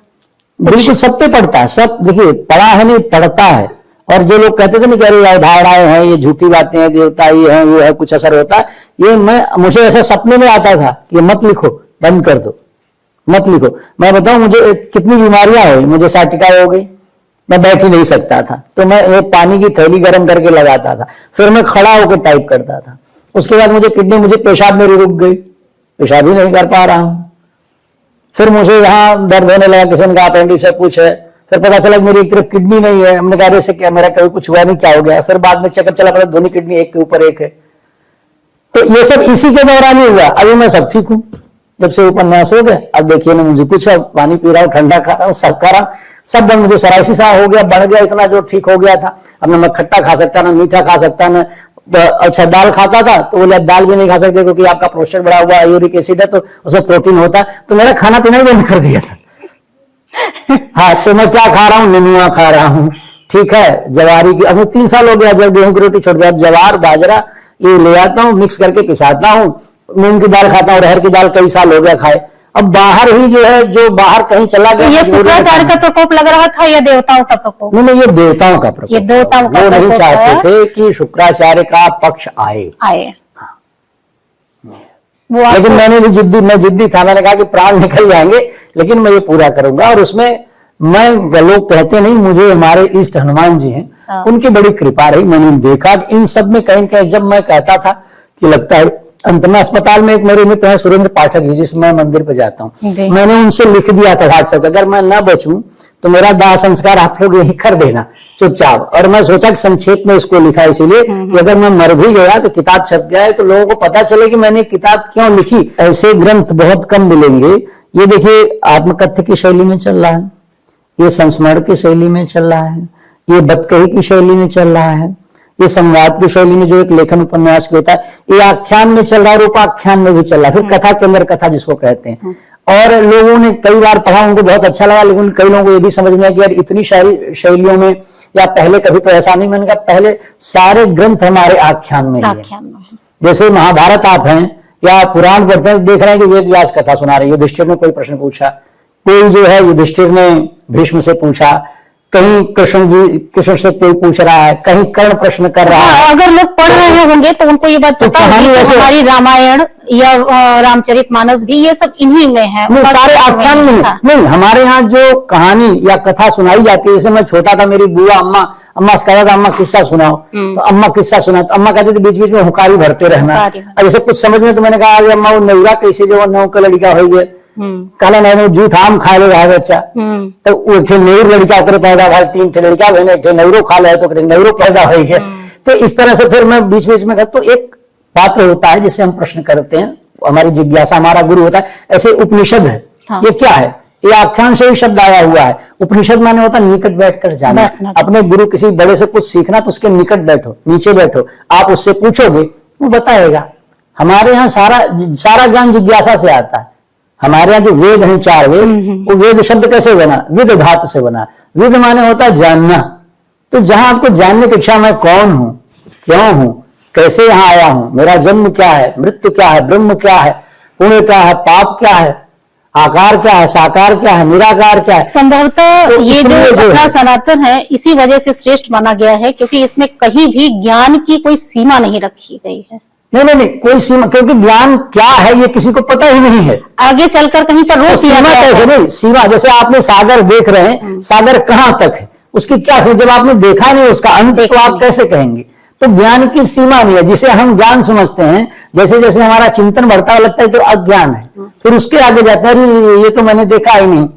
बिल्कुल सब पे पड़ता है, सब देखिए पड़ा है नहीं पड़ता है। और जो लोग कहते थे ना कि अरे धारणाएं हैं, ये झूठी बातें हैं, देवता ये है वो है, कुछ असर होता है, ये मुझे ऐसा सपने में आता था कि मत लिखो, बंद कर दो, मत लिखो। मैं बताऊं मुझे कितनी बीमारियां हुई, मुझे साटिका हो गई, मैं बैठ ही नहीं सकता था, तो मैं एक पानी की थैली गर्म करके लगाता था, फिर मैं खड़ा होकर टाइप करता था। उसके बाद मुझे पेशाब मेरी रुक गई, पेशाब ही नहीं कर पा रहा हूं। फिर मुझे यहाँ दर्द होने लगा, किसी ने कहा अपेंडिक्स है कुछ है, फिर पता चला मेरी एक तरफ किडनी नहीं है। हमने कहा ऐसे क्या, मेरा कभी कुछ हुआ नहीं, क्या हो गया? फिर बाद में चेकअप चला, पता दोनों किडनी एक के ऊपर एक है। तो ये सब इसी के दौरान ही हुआ। अभी मैं सब ठीक हूँ, जब से उपन्यास हो गया। अब देखिए ना मुझे कुछ, अब पानी पी रहा हूँ, ठंडा खा रहा हूँ, सब खा रहा हूँ, सब बंद। मुझे सरायसिस हो गया, बढ़ गया इतना जो ठीक हो गया था। अब ना मैं खट्टा खा सकता, ना मीठा खा सकता, ना अच्छा दाल खाता था तो बोले दाल भी नहीं खा सकते क्योंकि आपका प्रेशर बढ़ा हुआ है, यूरिक एसिड है, तो उसमें प्रोटीन होता है। तो मेरा खाना पीना भी बंद कर दिया था। हाँ तो मैं क्या खा रहा हूँ, नेनुआ खा रहा हूँ, ठीक है, जवारी की। अब 3 साल हो गया जब गेहूं की रोटी छोड़ दिया, जवार बाजरा ये ले आता हूँ, मिक्स करके पिसाता हूँ, मूंग की दाल खाता हूँ, अरहर की दाल कई साल हो गया खाए। अब बाहर ही जो है, जो बाहर कहीं चला तो गया, ये शुक्राचार्य का प्रकोप लग रहा था या देवताओं का प्रकोप? नहीं, ये देवताओं का प्रकोप, ये देवताओं का वो नहीं प्रकोप चाहते है। थे कि शुक्राचार्य का पक्ष आए। वो लेकिन मैंने भी मैं जिद्दी था, मैंने कहा कि प्राण निकल जाएंगे लेकिन मैं ये पूरा करूंगा। और उसमें मैं, लोग कहते नहीं, मुझे हमारे इष्ट हनुमान जी हैं, हाँ। उनकी बड़ी कृपा रही। मैंने देखा कि इन सब में कहीं कहीं जब मैं कहता था कि लगता है, अंतना अस्पताल में एक मेरे मित्र हैं सुरेंद्र पाठक जी, जिसमें मंदिर पे जाता हूँ, मैंने उनसे लिख दिया था व्हाट्सएप, अगर मैं ना बचूं तो मेरा दाह संस्कार आप लोग यही कर देना चुपचाप। और मैं सोचा कि संक्षेप में इसको लिखा इसीलिए कि अगर मैं मर भी गया तो किताब छप गया है तो लोगों को पता चले कि मैंने किताब क्यों लिखी। ऐसे ग्रंथ बहुत कम मिलेंगे। ये देखिए, आत्मकथ्य की शैली में चल रहा है, ये संस्मरण की शैली में चल रहा है, ये बतकही की शैली में चल रहा है, ये संवाद की शैली में जो एक लेखन उपन्यास होता है, ये आख्यान में चल रहा है, उपाख्यान में भी चल रहा है, फिर कथा के अंदर कथा जिसको कहते हैं। और लोगों ने कई बार पढ़ा, उनको बहुत अच्छा लगा, लेकिन कई लोगों को ये भी समझ में आया कि यार इतनी शैलियों में, या पहले कभी तो ऐसा नहीं। मैंने कहा पहले सारे ग्रंथ हमारे आख्यान में ही है। जैसे महाभारत आप हैं या पुराण पढ़ते हैं, देख रहे हैं कि वेद व्यास कथा सुना रहे हैं। युधिष्ठिर ने कोई प्रश्न पूछा, कोई जो है युधिष्ठिर ने भीष्म से पूछा, कहीं कृष्ण से कोई पूछ रहा है, कहीं कर्ण प्रश्न कर रहा है। अगर लोग पढ़ रहे होंगे तो उनको ये बात पता होगी कि हमारी रामायण या रामचरितमानस भी ये सब इन्हीं में है। सारे आख्यान में नहीं, हमारे यहाँ जो कहानी या कथा सुनाई जाती है, जैसे मैं छोटा था, मेरी बुआ अम्मा से कहता था अम्मा किस्सा सुनाओ, तो अम्मा किस्सा सुना, तो अम्मा कहती थी बीच बीच में हुकारी भरते रहना। और जैसे कुछ समझ में, तो मैंने कहा अम्मा वो नौरा कैसे जो नौ का लड़का हो गया, कहला नहीं जूठ आम खा ले रहा है बच्चा, तो वो नौर लड़का करे पैदा भाई, 3 ठे लड़का बहने, एक नौरो खा ले तो नौरो पैदा हो गया। तो इस तरह से फिर मैं बीच बीच में तो एक पात्र होता है जिससे हम प्रश्न करते हैं, हमारी जिज्ञासा, हमारा गुरु होता है। ऐसे उपनिषद है, ये क्या है, ये आख्यान से ही शब्द आया हुआ है। उपनिषद माने होता है निकट बैठकर जाना। अपने गुरु किसी बड़े से कुछ सीखना तो उसके निकट बैठो, नीचे बैठो, आप उससे पूछोगे वो बताएगा। हमारे यहाँ सारा ज्ञान जिज्ञासा से आता है। हमारे यहाँ जो वेद हैं 4 वेद, वो वेद शब्द कैसे बना, विद धातु से बना। विद माने होता है जानना। तो जहां आपको जानने की इच्छा, मैं कौन हूं, क्यों हूं, कैसे यहाँ आया हूं, मेरा जन्म क्या है, मृत्यु क्या है, ब्रह्म क्या है, पुण्य क्या है, पाप क्या है, आकार क्या है, साकार क्या है, निराकार क्या है। संभवतः तो ये जो अपना सनातन है इसी वजह से श्रेष्ठ माना गया है, क्योंकि इसमें कहीं भी ज्ञान की कोई सीमा नहीं रखी गई है। नहीं कोई सीमा, क्योंकि ज्ञान क्या है ये किसी को पता ही नहीं है। आगे चलकर कहीं पर रोक सीमा कैसे नहीं, सीमा जैसे आपने सागर देख रहे हैं, सागर कहां तक है, उसकी क्या सीमा, जब आपने देखा नहीं उसका अंत, तो आप कैसे कहेंगे। तो ज्ञान की सीमा नहीं है। जिसे हम ज्ञान समझते हैं, जैसे जैसे हमारा चिंतन बढ़ता है लगता है तो अज्ञान है, फिर उसके आगे जाता है ये तो मैंने देखा ही नहीं।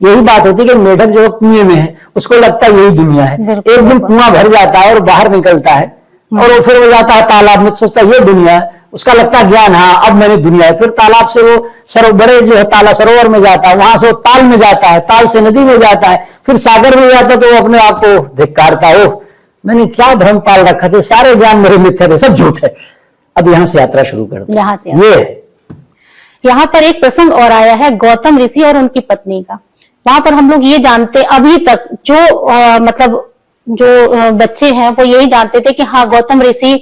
यही बात होती है कि मेढक जो कुएं में है उसको लगता है यही दुनिया है। एक दिन कुआं भर जाता है और बाहर निकलता है और फिर वो जाता है तालाब में, सोचता है ये दुनिया है, उसका लगता है ज्ञान, हाँ अब मैंने दुनिया है। फिर तालाब से वो बड़े जो है ताला सरोवर में जाता है, वहां से वो ताल में जाता है, ताल से नदी में जाता है, फिर सागर में जाता है, तो वो अपने आप को धिक्कारता है, ओह मैंने क्या भ्रम पाल रखा था, सारे ज्ञान मेरे मिथ्या थे, सब झूठ है। अब यहाँ से यात्रा शुरू कर दो। यहाँ पर एक प्रसंग और आया है गौतम ऋषि और उनकी पत्नी का। वहां पर हम लोग ये जानते, अभी तक जो मतलब जो बच्चे हैं वो यही जानते थे कि हाँ गौतम ऋषि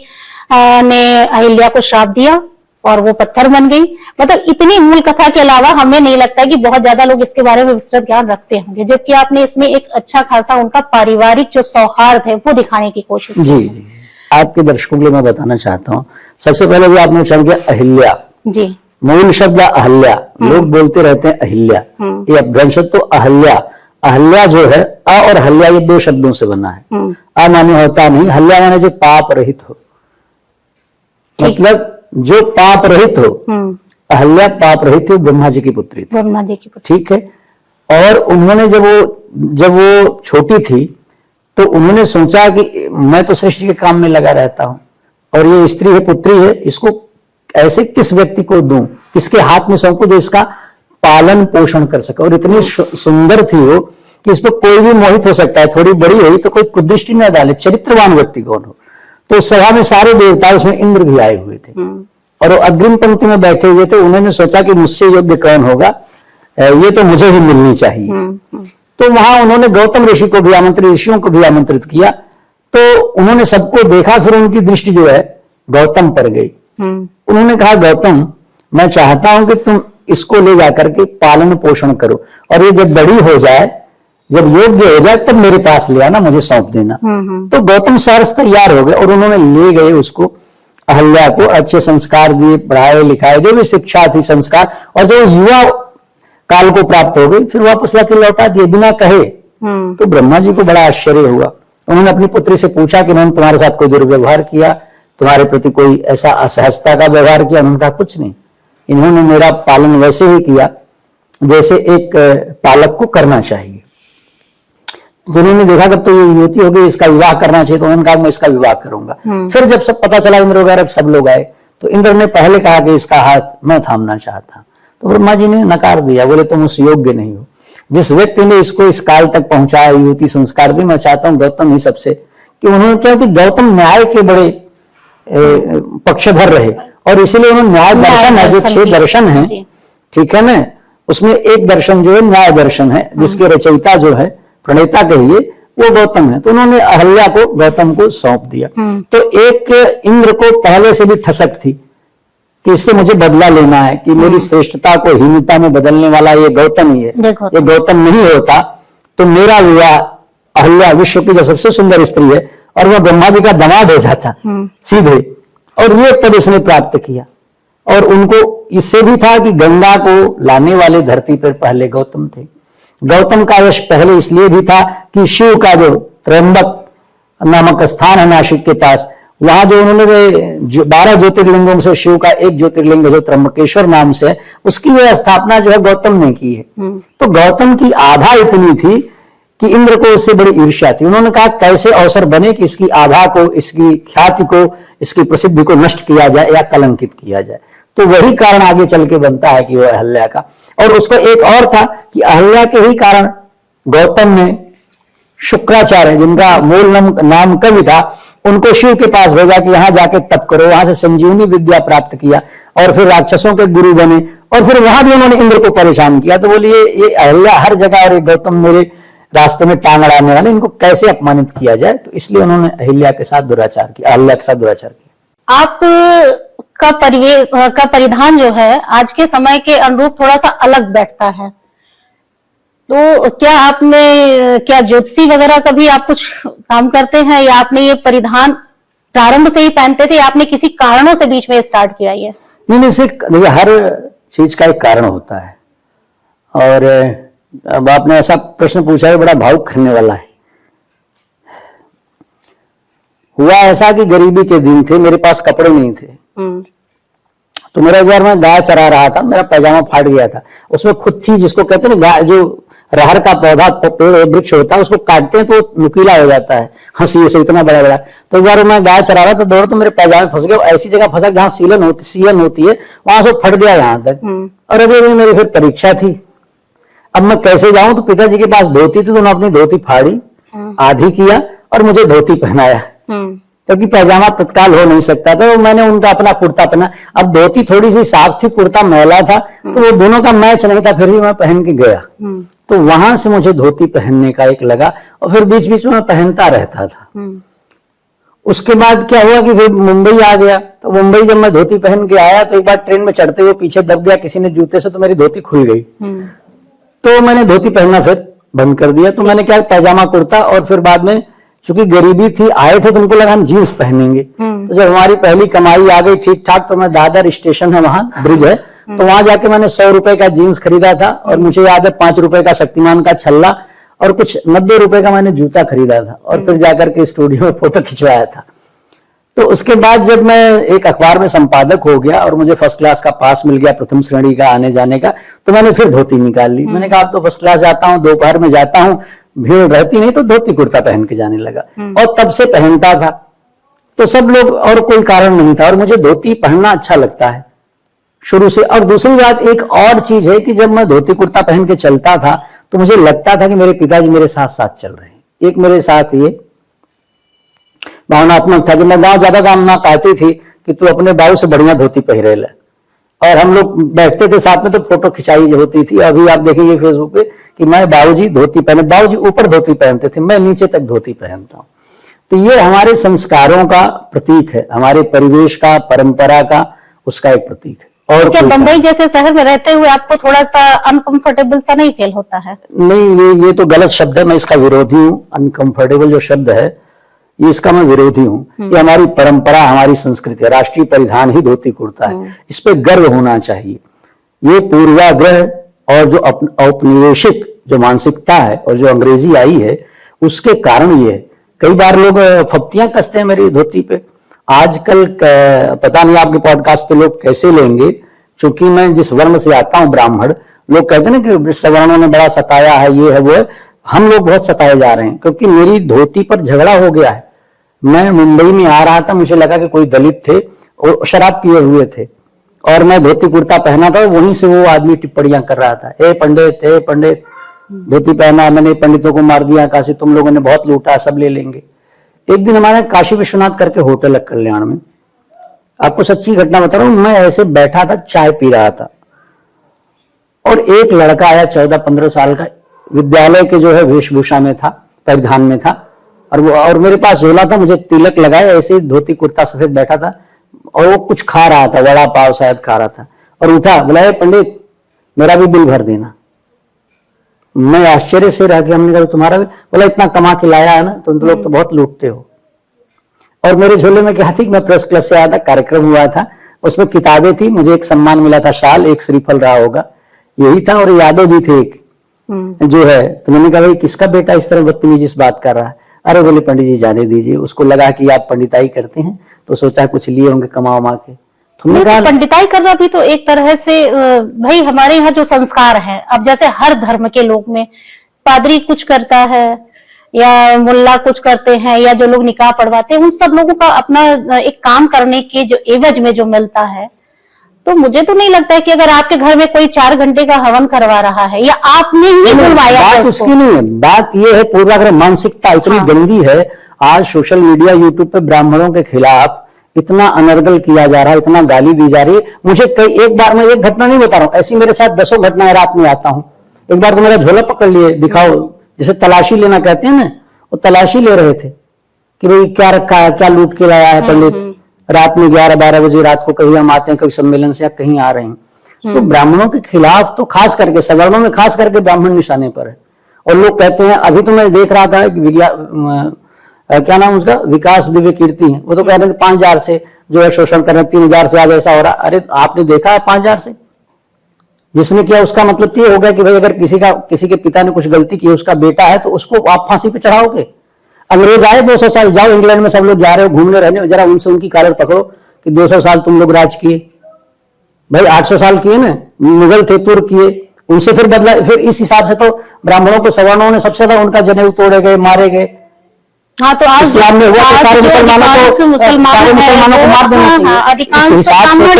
ने अहिल्या को श्राप दिया और वो पत्थर बन गई। मतलब इतनी मूल कथा के अलावा हमें नहीं लगता कि बहुत ज्यादा लोग इसके बारे में विस्तृत ज्ञान रखते होंगे, जबकि आपने इसमें एक अच्छा खासा उनका पारिवारिक जो सौहार्द है वो दिखाने की कोशिश की। जी, आपके दर्शकों के लिए मैं बताना चाहता हूँ, सबसे पहले भी आपने उच्चारण किया अहिल्या। जी, मूल शब्द अहल्या, लोग बोलते रहते हैं अहिल्या, ये अपभ्रंश शब्द तो अहल्या। अहल्या जो है अ और हल्या ये 2 शब्दों से बना है। अ माने होता नहीं, हल्या माने जो पाप रहित हो, मतलब जो पाप रहित हो। अहल्या पाप रहित हो, ब्रह्मा जी की पुत्री थी। ब्रह्मा जी की पुत्री, ठीक है। और उन्होंने जब वो छोटी थी तो उन्होंने सोचा कि मैं तो सृष्टि के काम में लगा रहता हूं और ये स्त्री है, पुत्री है, इसको ऐसे किस व्यक्ति को दूं, किसके हाथ में सौंपू जो इसका पालन पोषण कर सके। और इतनी सुंदर थी वो कि इस पर कोई भी मोहित हो सकता है, थोड़ी बड़ी हुई तो कोई कुदृष्टि न डाले, चरित्रवान व्यक्ति कौन हो। तो उस सभा में सारे देवता, उसमें इंद्र भी आए हुए थे और वो अग्रिम पंक्ति में बैठे हुए थे। उन्होंने सोचा कि मुझसे योग्य कौन होगा, ये तो मुझे ही मिलनी चाहिए। तो वहां उन्होंने गौतम ऋषि को भी आमंत्रित, ऋषियों को भी आमंत्रित किया। तो उन्होंने सबको देखा, फिर उनकी दृष्टि जो है गौतम पर गई। उन्होंने कहा गौतम, मैं चाहता हूं कि तुम इसको ले जाकर के पालन पोषण करो, और ये जब बड़ी हो जाए, जब योग्य हो जाए, तब मेरे पास ले आना, मुझे सौंप देना। तो गौतम सहर्ष तैयार हो गए और उन्होंने ले गए उसको, अहल्या को अच्छे संस्कार दिए, पढ़ाए लिखाए, जो भी शिक्षा थी, संस्कार, और जो युवा काल को प्राप्त हो गई, फिर वापस लाके लौटा दिए बिना कहे। तो ब्रह्मा जी को बड़ा आश्चर्य हुआ। उन्होंने अपनी पुत्री से पूछा कि उन्होंने तुम्हारे साथ कोई दुर्व्यवहार किया, तुम्हारे प्रति कोई ऐसा असहजता का व्यवहार किया? उन्होंने कहा कुछ नहीं, इन्होंने मेरा पालन वैसे ही किया जैसे एक पालक को करना चाहिए। तो उन्होंने देखा कि तो ये युवती होगी, इसका विवाह करना चाहिए, तो उन्होंने कहा मैं इसका विवाह करूंगा। फिर जब सब पता चला, इंद्र वगैरह सब लोग आए, तो इंद्र ने पहले कहा कि इसका हाथ मैं थामना चाहता, तो ब्रह्मा जी ने नकार दिया, बोले तुम उस योग्य नहीं हो। जिस व्यक्ति ने इसको इस काल तक पहुंचाया, युवती संस्कार दी, मैं चाहता हूं गौतम ही सबसे, कि उन्होंने क्या कि गौतम न्याय के बड़े पक्षधर रहे, और इसीलिए उन्होंने न्याय दर्शन है, जो 6 दर्शन है, ठीक है ना, उसमें एक दर्शन जो है न्याय दर्शन है, जिसके रचयिता जो है, प्रणेता कहिए, वो गौतम है। तो उन्होंने अहल्या को गौतम को सौंप दिया। तो एक इंद्र को पहले से भी ठसक थी कि इससे मुझे बदला लेना है, कि मेरी श्रेष्ठता को हीनता में बदलने वाला ये गौतम ही है। ये गौतम नहीं होता तो मेरा विवाह अहल्या, विश्व की जो सबसे सुंदर स्त्री है, और वह ब्रह्मा जी का दामाद हो जाता सीधे, और ये पद इसने प्राप्त किया। और उनको इससे भी था कि गंगा को लाने वाले धरती पर पहले गौतम थे। गौतम का यश पहले इसलिए भी था कि शिव का जो त्र्यंबक नामक स्थान है नासिक के पास, वहां जो उन्होंने 12 ज्योतिर्लिंगों से शिव का एक ज्योतिर्लिंग जो त्र्यंबकेश्वर नाम से, उसकी वह स्थापना जो है गौतम ने की है। तो गौतम की आभा इतनी थी कि इंद्र को उससे बड़ी ईर्ष्या थी। उन्होंने कहा कैसे अवसर बने कि इसकी आभा को, इसकी ख्याति को, इसकी प्रसिद्धि को नष्ट किया जाए या कलंकित किया जाए। तो वही कारण आगे चल के बनता है कि वह अहल्या का। और उसको एक और था कि अहल्या के ही कारण गौतम ने शुक्राचार्य, जिनका मूल नाम कवि था, उनको शिव के पास भेजा कि यहां जाके तप करो, वहां से संजीवनी विद्या प्राप्त किया, और फिर राक्षसों के गुरु बने, और फिर वहां भी उन्होंने इंद्र को परेशान किया। तो बोलिए ये अहल्या हर जगह, और गौतम मेरे रास्ते में टांग अड़ाने वाले, इनको कैसे अपमानित किया जाए। तो इसलिए उन्होंने अहल्या के साथ दुराचार किया, अहल्या के साथ दुराचार किया। आप का परिवेश का परिधान जो है आज के समय के अनुरूप थोड़ा सा अलग बैठता है, तो क्या ज्योतिषी वगैरह का भी आप कुछ काम करते हैं, या आपने ये परिधान प्रारंभ से ही पहनते थे, या आपने किसी कारणों से बीच में स्टार्ट किया ये? नहीं, देखिए हर चीज का एक कारण होता है। और अब आपने ऐसा प्रश्न पूछा है, बड़ा भावुक करने वाला है। हुआ ऐसा कि गरीबी के दिन थे, मेरे पास कपड़े नहीं थे, तो मेरा एक बार मैं गाय चरा रहा था, मेरा पैजामा फाट गया था। उसमें खुद थी, जिसको कहते हैं ना, जो रहर का पौधा पेड़ वृक्ष होता है, उसको काटते हैं तो नुकीला हो जाता है, हंसी से इतना बड़ा बड़ा। तो एक बार मैं गाय चरा रहा था, दौड़ तो मेरे पैजामे फंस गए, ऐसी जगह फंसा जहां सीलन होती है, वहां से फट गया यहाँ तक। और अभी मेरी फिर परीक्षा थी, अब मैं कैसे जाऊं? तो पिताजी के पास धोती थी, तो उन्होंने अपनी धोती फाड़ी, आधी किया और मुझे धोती पहनाया, क्योंकि पैजामा तत्काल हो नहीं सकता था। तो मैंने उनका अपना कुर्ता पहना। अब धोती थोड़ी सी साफ थी, कुर्ता मैला था, तो वो दोनों का मैच नहीं था, फिर भी मैं पहन के गया। तो वहां से मुझे धोती पहनने का एक लगा, और फिर बीच बीच में मैं पहनता रहता था। उसके बाद क्या हुआ कि फिर मुंबई आ गया। तो मुंबई जब मैं धोती पहन के आया, तो एक बार ट्रेन में चढ़ते हुए पीछे दब गया किसी ने जूते से, तो मेरी धोती खुल गई। तो मैंने धोती पहनना फिर बंद कर दिया। तो मैंने क्या, पैजामा कुर्ता, और फिर बाद में चूंकि गरीबी थी, आए थे तो उनको लगा हम जीन्स पहनेंगे। तो जब हमारी पहली कमाई आ गई ठीक ठाक, तो मैं दादर स्टेशन है, वहां ब्रिज है, तो वहां जाके मैंने 100 रुपए का जीन्स खरीदा था, और मुझे याद है 5 रुपए का शक्तिमान का छल्ला, और कुछ 90 रुपए का मैंने जूता खरीदा था, और फिर जाकर के स्टूडियो में फोटो खिंचवाया था। तो उसके बाद जब मैं एक अखबार में संपादक हो गया और मुझे फर्स्ट क्लास का पास मिल गया, प्रथम श्रेणी का आने जाने का, तो मैंने फिर धोती निकाल ली। मैंने कहा अब तो फर्स्ट क्लास जाता हूँ, दोपहर में जाता हूँ, भीड़ रहती नहीं, तो धोती कुर्ता पहन के जाने लगा, और तब से पहनता था। तो सब लोग, और कोई कारण नहीं था, और मुझे धोती पहनना अच्छा लगता है शुरू से। और दूसरी बात एक और चीज है कि जब मैं धोती कुर्ता पहन के चलता था, तो मुझे लगता था कि मेरे पिताजी मेरे साथ साथ चल रहे हैं। एक मेरे साथ ये भावनात्मक था। जब मैं गाँव जाता था, अम्मा कहती थी कि तू अपने बाबू से बढ़िया धोती पहरे ले, और हम लोग बैठते थे साथ में, तो फोटो खिंचाई होती थी। अभी आप देखेंगे फेसबुक पे कि मैं बाबूजी धोती पहने, बाबूजी ऊपर धोती पहनते थे, मैं नीचे तक धोती पहनता हूं। तो ये हमारे संस्कारों का प्रतीक है, हमारे परिवेश का, परंपरा का, उसका एक प्रतीक है। और क्या बंबई जैसे शहर में रहते हुए आपको थोड़ा सा अनकंफर्टेबल सा नहीं फील होता है? नहीं, ये तो गलत शब्द है, मैं इसका विरोधी हूँ। अनकंफर्टेबल जो शब्द है ये इसका मैं विरोधी हूँ। ये हमारी परंपरा, हमारी संस्कृति है। राष्ट्रीय परिधान ही धोती कुर्ता है, इस पे गर्व होना चाहिए। ये पूर्वाग्रह और जो औपनिवेशिक जो मानसिकता है और जो अंग्रेजी आई है उसके कारण ये है। कई बार लोग फप्तियां कसते हैं मेरी धोती पे। आजकल पता नहीं आपके पॉडकास्ट पे लोग कैसे लेंगे, क्योंकि मैं जिस वर्ण से आता हूं ब्राह्मण, लोग कहते हैं ना कि सवर्णों ने बड़ा सताया है, ये है वो है। हम लोग बहुत सताए जा रहे हैं क्योंकि मेरी धोती पर झगड़ा हो गया है। मैं मुंबई में आ रहा था, मुझे लगा कि कोई दलित थे और शराब पिए हुए थे और मैं धोती कुर्ता पहना था, वहीं से वो आदमी टिप्पणियां कर रहा था, हे पंडित धोती पहना, मैंने पंडितों को मार दिया, काशी तुम लोगों ने बहुत लूटा, सब ले लेंगे। एक दिन हमारे काशी विश्वनाथ करके होटल है कल्याण में, आपको सच्ची घटना बता रहा हूं, मैं ऐसे बैठा था, चाय पी रहा था और एक लड़का आया 14-15 साल का, विद्यालय के जो है वेशभूषा में था, परिधान में था, और मेरे पास झोला था, मुझे तिलक लगाया, ऐसे ही धोती कुर्ता सफेद बैठा था और वो कुछ खा रहा था, वड़ा पाव शायद खा रहा था, और उठा, बोला पंडित मेरा भी बिल भर देना। मैं आश्चर्य से रह गया, हमने कहा तुम्हारा भी? बोला इतना कमा के लाया है ना, तुम लोग तो बहुत लूटते हो। और मेरे झोले में क्या थी, मैं प्रेस क्लब से आया था, कार्यक्रम हुआ था, उसमें किताबें थी, मुझे एक सम्मान मिला था, शाल, एक श्रीफल रहा होगा, यही था। और यादव जी थे एक जो है, तो मैंने कहा भाई किसका बेटा इस तरह बदतमीजी से बात कर रहा है? अरे बोले पंडित जी जाने दीजिए। उसको लगा कि आप पंडिताई करते हैं तो सोचा कुछ लिए होंगे कमा उमा के। तुमने कहा पंडिताई करना भी तो एक तरह से भाई हमारे यहाँ जो संस्कार है, अब जैसे हर धर्म के लोग में पादरी कुछ करता है या मुल्ला कुछ करते हैं या जो लोग निकाह पढ़वाते हैं, उन सब लोगों का अपना एक काम करने के जो एवज में जो मिलता है, तो मुझे तो नहीं लगता है कि अगर आपके घर में कोई 4 घंटे का हवन करवा रहा है या आपने ही बुलवाया, बात उसकी नहीं है, बात ये है पूर्वाग्रह मानसिकता इतनी गंदी है। आज सोशल मीडिया, यूट्यूब पे ब्राह्मणों के खिलाफ इतना अनर्गल किया जा रहा है, इतना गाली दी जा रही है। मुझे एक बार, मैं एक घटना नहीं बता रहा हूँ, ऐसी मेरे साथ 10 घटनाएं, रात में आता हूँ। एक बार तो मेरा झोला पकड़ लिए, दिखाओ, जैसे तलाशी लेना कहते हैं ना, वो तलाशी ले रहे थे कि भाई क्या रखा है, क्या लूट के लाया है पंडित। रात में 11-12 बजे रात को कभी हम आते हैं, कभी सम्मेलन से या कहीं आ रहे हैं। तो ब्राह्मणों के खिलाफ तो खास करके सवर्णों में खास करके ब्राह्मण निशाने पर है। और लोग कहते हैं, अभी तो मैं देख रहा था कि क्या नाम उसका, विकास दिव्य कीर्ति है, वो तो कह रहे थे 5000 से जो है शोषण कर रहे हैं, 3000 से आज ऐसा हो रहा। अरे आपने देखा है 5000 से जिसने किया? उसका मतलब ये हो गया कि भाई अगर किसी के पिता ने कुछ गलती की, उसका बेटा है, तो उसको आप फांसी पे चढ़ाओगे। अंग्रेज आए 200 साल, जाओ इंग्लैंड में सब लोग जा रहे हो घूमने रहने, जरा उनसे उनकी कॉलर पकड़ो कि 200 साल तुम लोग राज किए। भाई 800 साल किए ना, मुगल थे, तुर्क किए, उनसे फिर बदला। फिर इस हिसाब से तो ब्राह्मणों को सवर्णों ने सबसे ज्यादा उनका जनेऊ तोड़े गए, मारे गए। हाँ, तो आज इस्लाम में हुआ तो सारे मुसलमानों को मार देना चाहिए। अधिकांश इस हिसाब से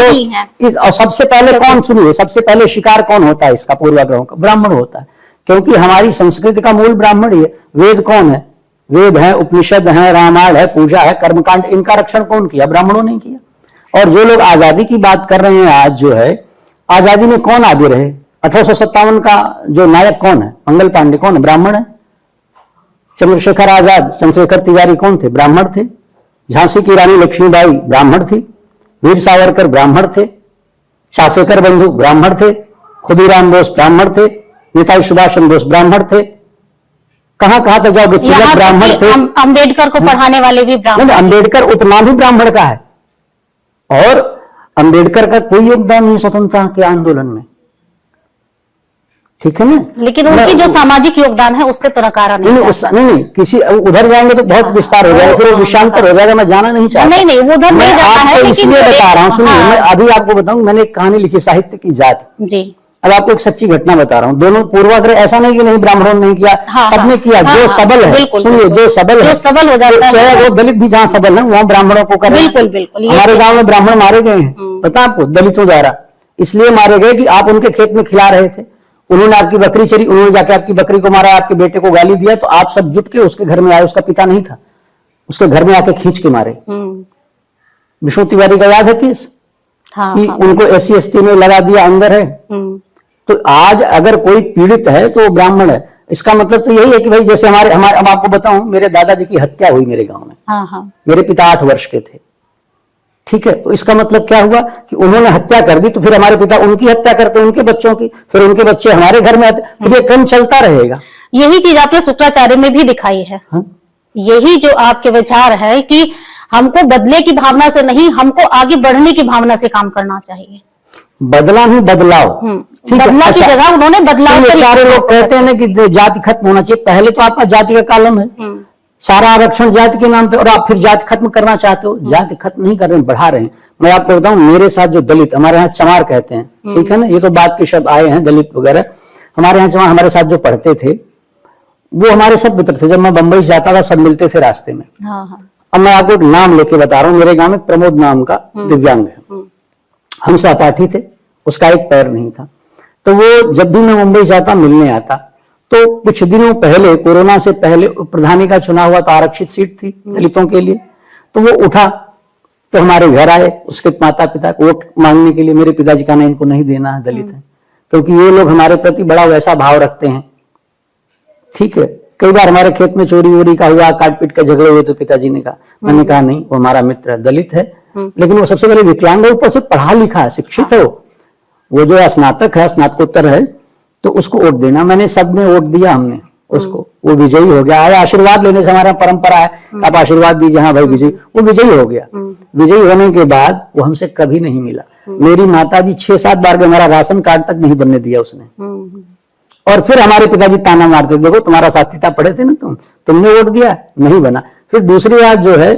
तो और सबसे पहले कौन, सुनिए, सबसे पहले शिकार कौन होता है इसका पूर्वाग्रहों का? ब्राह्मण होता है, क्योंकि हमारी संस्कृति का मूल ब्राह्मण ही है। वेद कौन है? वेद है, उपनिषद है, रामायण है, पूजा है, कर्मकांड, इनका रक्षण कौन किया? ब्राह्मणों ने किया। और जो लोग आजादी की बात कर रहे हैं आज, जो है आजादी में कौन आगे रहे? 1857 का जो नायक कौन है? मंगल पांडे कौन है? ब्राह्मण है। चंद्रशेखर आजाद, चंद्रशेखर तिवारी कौन थे? ब्राह्मण थे। झांसी की रानी लक्ष्मीबाई ब्राह्मण थी। वीर सावरकर ब्राह्मण थे। चाफेकर बंधु ब्राह्मण थे। खुदीराम बोस ब्राह्मण थे। नेताजी सुभाष चंद्र बोस ब्राह्मण थे। कहां कहां तक जाओगे, तिलक ब्राह्मण थे। अंबेडकर को पढ़ाने वाले भी ब्राह्मण। अंबेडकर उपनाम भी ब्राह्मण का है, और अंबेडकर का कोई योगदान नहीं स्वतंत्रता के आंदोलन में, ठीक है ना? लेकिन उनकी जो सामाजिक योगदान है उससे तो नकारा नहीं, किसी उधर जाएंगे तो बहुत विस्तार हो जाएगा, फिर वो विषयांतर हो जाएगा, मैं जाना नहीं चाहता। नहीं, वो उधर नहीं जाना है, इसलिए बता रहा हूँ। सुनिए, मैं अभी आपको बताऊं, मैंने एक कहानी लिखी, साहित्य की जात जी। अब आपको एक सच्ची घटना बता रहा हूँ। दोनों पूर्वाग्रह, ऐसा नहीं कि नहीं ब्राह्मणों ने नहीं किया, सबने किया। जो सबल है, सुनिए, जो सबल हो जाता है, चाहे वो दलित भी जहाँ सबल है वहाँ ब्राह्मणों को कर। बिल्कुल। हमारे गाँव में ब्राह्मण मारे गए हैं, पता आपको, दलितों द्वारा। इसलिए मारे गए कि आप उनके खेत में खिला रहे थे, उन्होंने आपकी बकरी चरी, उन्होंने जाके आपकी बकरी को मारा, आपके बेटे को गाली दिया, तो आप सब जुट के उसके घर में आए। उसका पिता नहीं था, उसके घर में आके खींच के मारे। विष्णु तिवारी का याद है केस? कि उनको SC ST में लगा दिया, अंदर है। तो आज अगर कोई पीड़ित है तो ब्राह्मण है, इसका मतलब तो यही है कि भाई जैसे हमारे अब आपको बताऊं, मेरे दादाजी की हत्या हुई मेरे गांव में। मेरे पिता 8 वर्ष के थे, ठीक है, तो इसका मतलब क्या हुआ कि उन्होंने हत्या कर दी, तो फिर हमारे पिता उनकी हत्या करते उनके बच्चों की, फिर उनके बच्चे हमारे घर में आते, फिर ये क्रम चलता रहेगा। यही चीज आपने शुक्राचार्य में भी दिखाई है। हाँ? यही जो आपके विचार है कि हमको बदले की भावना से नहीं, हमको आगे बढ़ने की भावना से काम करना चाहिए। बदला नहीं, बदलाव। ठीक है, बदला की अच्छा, जगह उन्होंने बदलाव सुनिए, पर सारे लोग कहते हैं ना कि जाति खत्म होना चाहिए। पहले तो आपका जाति का कॉलम है, सारा आरक्षण जाति के नाम पे, और आप फिर जाति खत्म करना चाहते हो। जाति खत्म नहीं कर रहे हैं, बढ़ा रहे हैं। मैं आपको बताऊं, मेरे साथ जो दलित, हमारे यहाँ चमार कहते हैं, ठीक है ना, ये तो बात के शब्द आए हैं दलित वगैरह, हमारे यहाँ चमार, हमारे साथ जो पढ़ते थे वो हमारे सब मित्र थे। जब मैं बंबई जाता था सब मिलते थे रास्ते में। अब मैं आपको एक नाम लेके बता रहा हूँ, मेरे गांव में प्रमोद नाम का दिव्यांग है, हम सहपाठी थे, उसका एक पैर नहीं था। तो वो जब भी मैं मुंबई जाता मिलने आता, तो कुछ दिनों पहले, कोरोना से पहले प्रधानी का चुनाव हुआ, तो आरक्षित सीट थी दलितों के लिए, तो वो उठा, तो हमारे घर आए, उसके माता पिता को वोट मांगने के लिए। मेरे पिताजी का इनको नहीं देना है, दलित है, क्योंकि ये लोग हमारे प्रति बड़ा वैसा भाव रखते हैं। ठीक है, कई बार हमारे खेत में चोरी वोरी का हुआ, काट पीट का झगड़े हुए, तो पिताजी ने कहा, मैंने कहा नहीं, वो हमारा मित्र है, दलित है, लेकिन वो सबसे पहले विकलांग है, ऊपर से पढ़ा लिखा है, शिक्षित है, वो जो स्नातक है, स्नातकोत्तर है, तो उसको वोट देना। मैंने सब में वोट दिया हमने उसको, वो विजयी हो गया। आया आशीर्वाद लेने से, हमारा परंपरा है, आप आशीर्वाद दीजिए, हाँ भाई विजयी, वो विजयी हो गया। विजयी होने के बाद वो हमसे कभी नहीं मिला। मेरी माताजी 6-7 बार हमारा राशन कार्ड तक नहीं बनने दिया उसने। और फिर हमारे पिताजी ताना मारते, देखो तुम्हारा साथी था, पढ़े थे ना तुमने वोट दिया, नहीं बना। फिर दूसरी बात जो है,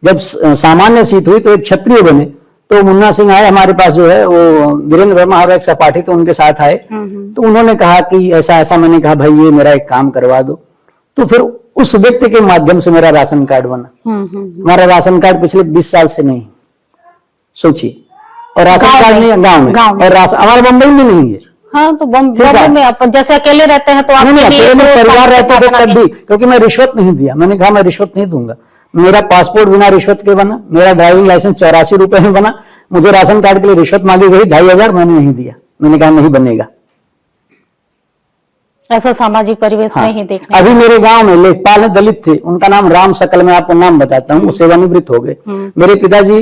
जब सामान्य सीट हुई तो एक क्षत्रिय बने, तो मुन्ना सिंह आए हमारे पास, जो है वो वीरेंद्र वर्मा और एक सहपाठी, तो उनके साथ आए, तो उन्होंने कहा कि ऐसा ऐसा। मैंने कहा भाई ये मेरा एक काम करवा दो, तो फिर उस व्यक्ति के माध्यम से मेरा राशन कार्ड बना। हमारा राशन कार्ड पिछले 20 साल से नहीं, सोचिए, और राशन कार्ड नहीं गाँव में, और राशन हमारे बम्बई में नहीं है। हाँ, तो बम्बई में आप जैसे अकेले रहते हैं तो आप परिवार रहते थे तब भी, क्योंकि मैं रिश्वत नहीं दिया। मैंने कहा मैं रिश्वत नहीं दूंगा। मेरा पासपोर्ट बिना रिश्वत के बना, मेरा ड्राइविंग लाइसेंस 84 रुपए में बना। मुझे राशन कार्ड के लिए रिश्वत मांगी गई 2500, मैंने नहीं दिया। मैंने कहा नहीं बनेगा। ऐसा सामाजिक परिवेश में ही देखने। अभी मेरे गांव में लेखपाल है, दलित थे, उनका नाम राम सकल, मैं आपको नाम बताता हूँ, वो सेवानिवृत्त हो गए। मेरे पिताजी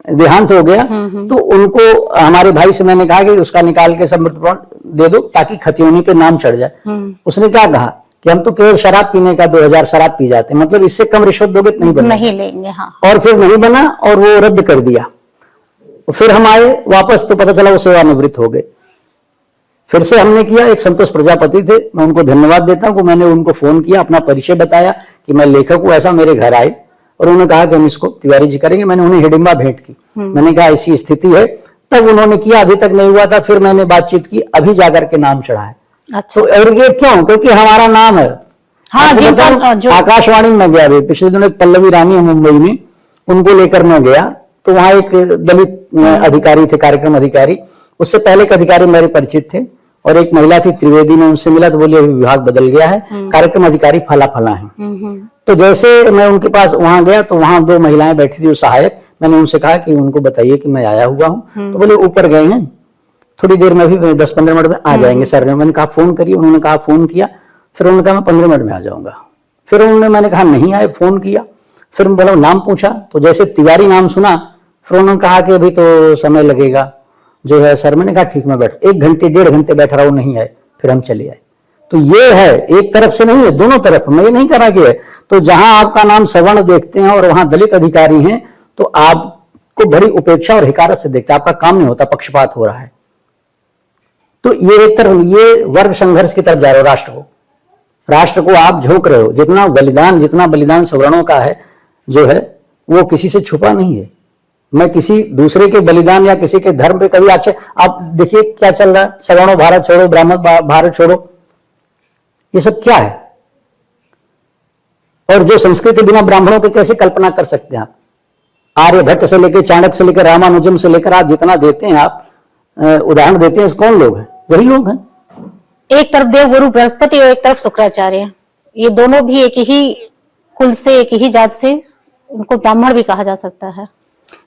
देहांत हो गया, तो उनको हमारे भाई से मैंने कहा कि उसका निकाल के सब मृत्यु प्रमाण दे दो, ताकि खतियोनी पे नाम चढ़ जाए। उसने क्या कहा कि हम तो केवल शराब पीने का 2000 शराब पी जाते हैं, मतलब इससे कम रिश्वत दोगे तो नहीं बनेगा। नहीं लेंगे, हाँ। और फिर नहीं बना, और वो रद्द कर दिया। फिर हम आए वापस, तो पता चला वो सेवानिवृत्त हो गए। फिर से हमने किया, एक संतोष प्रजापति थे, मैं उनको धन्यवाद देता हूँ, मैंने उनको फोन किया, अपना परिचय बताया कि मैं लेखक हूँ, ऐसा मेरे घर आए, और उन्होंने कहा कि हम इसको तिवारी जी करेंगे। मैंने उन्हें हिडिंबा भेंट की, मैंने कहा ऐसी स्थिति है, तब उन्होंने किया, अभी तक नहीं हुआ था। फिर मैंने बातचीत की, अभी जाकर के नाम चढ़ा है। अच्छा। तो और ये क्यों? क्योंकि हमारा नाम है। हाँ, आकाशवाणी में गया, पिछले दिनों पल्लवी रानी है मुंबई में, उनको लेकर मैं गया, तो वहां एक दलित अधिकारी थे, कार्यक्रम अधिकारी। उससे पहले एक अधिकारी मेरे परिचित थे, और एक महिला थी त्रिवेदी, में उनसे मिला तो बोली अभी विभाग बदल गया है, कार्यक्रम अधिकारी फला फला है। तो जैसे मैं उनके पास वहां गया, तो वहां 2 महिलाएं बैठी थी, सहायक। मैंने उनसे कहा कि उनको बताइए कि मैं आया हुआ हूँ। तो बोले ऊपर गए हैं, थोड़ी देर में भी 10-15 मिनट में आ जाएंगे सर। मैंने कहा फोन करिए, उन्होंने कहा फोन किया। फिर उन्होंने कहा मैं 15 मिनट में आ जाऊंगा। फिर मैंने कहा नहीं आए, फोन किया। फिर बोला नाम पूछा, तो जैसे तिवारी नाम सुना, फिर उन्होंने कहा कि अभी तो समय लगेगा जो है सर। मैंने कहा ठीक, मैं बैठ 1 घंटे 1.5 घंटे बैठा रहा हूं, नहीं आए। फिर हम चले आए। तो ये है, एक तरफ से नहीं है, दोनों तरफ। मैं ये नहीं करा कि है। तो जहां आपका नाम सवर्ण देखते हैं और वहां दलित अधिकारी हैं, तो आपको बड़ी उपेक्षा और हिकारत से देखते हैं, आपका काम नहीं होता, पक्षपात हो रहा है। तो ये एक तरफ, ये वर्ग संघर्ष की तरफ जा रहे हो। राष्ट्र को आप झोंक रहे हो। जितना बलिदान सवर्णों का है जो है, वो किसी से छुपा नहीं है। मैं किसी दूसरे के बलिदान या किसी के धर्म पे कभी आक्षेप, आप देखिए क्या चल रहा है, सवर्णों भारत छोड़ो, ब्राह्मण भारत छोड़ो, ये सब क्या है? और जो संस्कृत के बिना ब्राह्मणों की कैसे कल्पना कर सकते हैं आप? आर्यभट्ट से लेकर, चाणक्य से लेकर, रामानुजम से लेकर, आप जितना देते हैं, आप उदाहरण देते हैं, कौन लोग हैं? वही लोग हैं। एक तरफ देवगुरु बृहस्पति और एक तरफ शुक्राचार्य, ये दोनों भी एक ही कुल से, एक ही जात से, उनको ब्राह्मण भी कहा जा सकता है।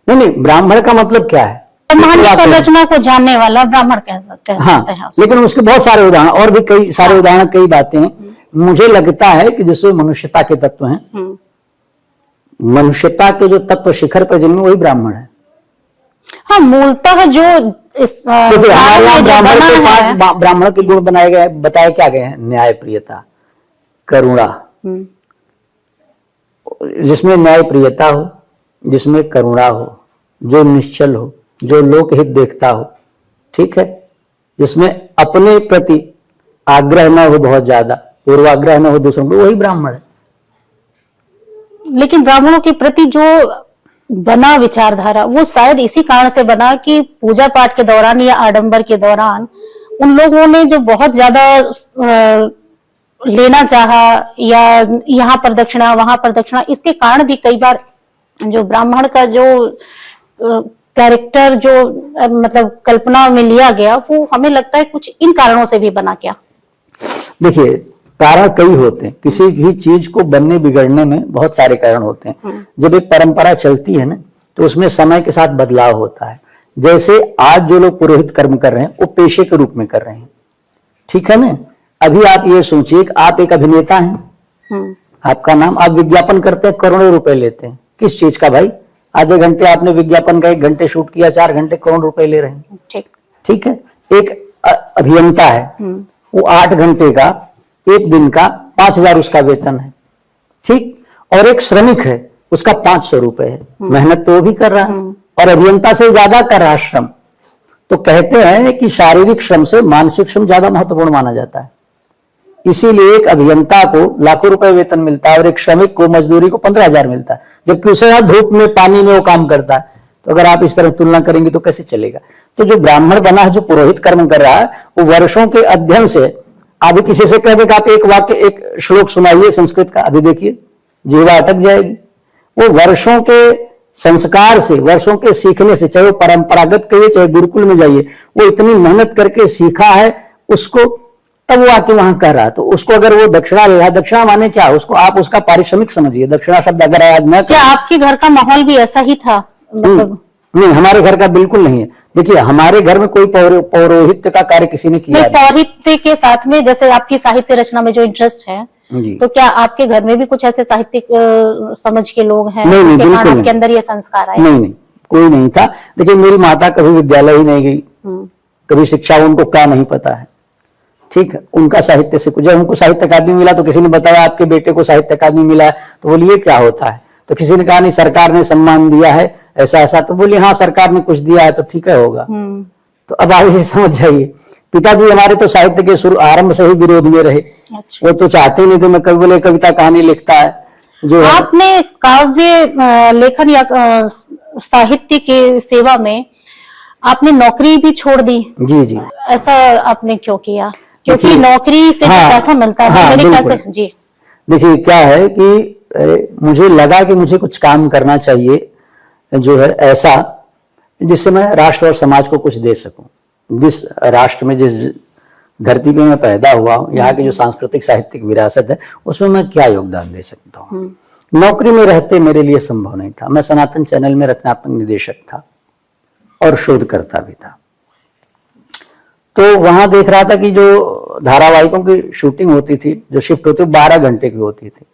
नहीं, ब्राह्मण का मतलब क्या है? ब्रह्मांड संरचना को जानने वाला ब्राह्मण कह सकते हैं। हाँ, लेकिन उसके बहुत सारे उदाहरण, और भी कई सारे उदाहरण, कई बातें हैं। मुझे लगता है कि जिसमें मनुष्यता के तत्व हैं, मनुष्यता के जो तत्व शिखर पर जिनमें, वही ब्राह्मण है। हाँ, मूलतः जो इस क्योंकि हमारे यहाँ काल में जो ब्राह्मण के बना है, पास ब्राह्मणों के गुण बनाए गए, बताए क्या गए हैं? न्याय प्रियता, करुणा, जिसमें न्याय प्रियता हो, जिसमें करुणा हो, जो निश्चल हो, जो लोकहित देखता हो, ठीक है, जिसमें अपने प्रति आग्रह न हो बहुत ज्यादा, पूर्वाग्रह न हो दूसरों को, वही ब्राह्मण है। लेकिन ब्राह्मणों के प्रति जो बना विचारधारा, वो शायद इसी कारण से बना कि पूजा पाठ के दौरान या आडंबर के दौरान उन लोगों ने जो बहुत ज्यादा लेना चाहा, या यहाँ पर दक्षिणा वहां पर दक्षिणा, इसके कारण भी कई बार जो ब्राह्मण का जो कैरेक्टर जो मतलब कल्पना में लिया गया, वो हमें लगता है कुछ इन कारणों से भी बना। क्या देखिए, कारण कई होते हैं, किसी भी चीज को बनने बिगड़ने में बहुत सारे कारण होते हैं। जब एक परंपरा चलती है ना, तो उसमें समय के साथ बदलाव होता है। जैसे आज जो लोग पुरोहित कर्म कर रहे हैं, वो पेशे के रूप में कर रहे हैं, ठीक है ना। अभी आप ये सोचिए कि आप एक अभिनेता हैं, आपका नाम, आप विज्ञापन करते हैं, करोड़ों रुपए लेते हैं, किस चीज का भाई? आधे घंटे आपने विज्ञापन का 1 घंटे शूट किया, 4 घंटे, करोड़ रुपए ले रहे हैं, ठीक है। एक अभियंता है, वो 8 घंटे का, 1 दिन का 5,000 उसका वेतन है, ठीक। और एक श्रमिक है, उसका 500 रुपए है, मेहनत तो वो भी कर रहा है और अभियंता से ज्यादा कर रहा है श्रम। तो कहते हैं कि शारीरिक श्रम से मानसिक श्रम ज्यादा महत्वपूर्ण माना जाता है। इसीलिए एक अभियंता को लाखों रुपए वेतन मिलता है और एक श्रमिक को मजदूरी को 15,000 मिलता है, जबकि उसे धूप में पानी में वो काम करता है। तो अगर आप इस तरह तुलना करेंगे तो कैसे चलेगा? तो जो ब्राह्मण बना है, जो पुरोहित कर्म कर रहा है, वो वर्षों के अध्ययन से, अभी किसी से कह देगा आप एक वाक्य, एक श्लोक सुनाइए संस्कृत का, अभी देखिए जीवा अटक जाएगी। वो वर्षों के संस्कार से, वर्षों के सीखने से, चाहे वो परंपरागत कहिए चाहे गुरुकुल में जाइए, वो इतनी मेहनत करके सीखा है उसको, तब वो आके वहां कर रहा है। तो उसको अगर वो दक्षिणा ले रहा है, दक्षिणा माने क्या? उसको आप उसका पारिश्रमिक समझिए। दक्षिणा शब्द अगर आज न, क्या आपके घर का माहौल भी ऐसा ही था? मतलब नहीं, हमारे घर का बिल्कुल नहीं है। देखिए, हमारे घर में कोई पौरोहित्य का कार्य किसी ने किया नहीं। पौरोहित्य के साथ में जैसे आपकी साहित्य रचना में जो इंटरेस्ट है, तो क्या आपके घर में भी कुछ ऐसे साहित्यिक समझ के लोग हैं? नहीं, बिल्कुल आपके अंदर ये संस्कार आए? नहीं, कोई नहीं था। देखिए, मेरी माता कभी विद्यालय ही नहीं गई, कभी शिक्षा उनको क्या नहीं पता है, ठीक है। उनका साहित्य से, जब उनको साहित्य अकादमी मिला तो किसी ने बताया आपके बेटे को साहित्य अकादमी मिला है, तो बोलिए क्या होता है? तो किसी ने कहा नहीं, सरकार ने सम्मान दिया है ऐसा ऐसा, तो बोलिए हाँ सरकार ने कुछ दिया है तो ठीक है होगा। तो अब आप इसे समझ जाइए, पिताजी हमारे तो साहित्य के शुरू आरंभ से ही विरोध में रहे। अच्छा। वो तो चाहते नहीं थे मैं कभी बोले कविता कहानी लिखता है जो आपने काव्य लेखन या साहित्य के सेवा में आपने नौकरी भी छोड़ दी? जी, ऐसा आपने क्यों किया? क्योंकि नौकरी से पैसा मिलता है मेरे ख्याल से। जी देखिए, क्या है कि मुझे लगा कि मुझे कुछ काम करना चाहिए जो है ऐसा, जिससे मैं राष्ट्र और समाज को कुछ दे सकूं। जिस राष्ट्र में, जिस धरती पे मैं पैदा हुआ हूं, यहाँ की जो सांस्कृतिक साहित्यिक विरासत है, उसमें मैं क्या योगदान दे सकता हूँ। नौकरी में रहते मेरे लिए संभव नहीं था। मैं सनातन चैनल में रचनात्मक निदेशक था और शोधकर्ता भी था। तो वहां देख रहा था कि जो धारावाहिकों की शूटिंग होती थी, जो शिफ्ट होती, 12 घंटे की होती थी।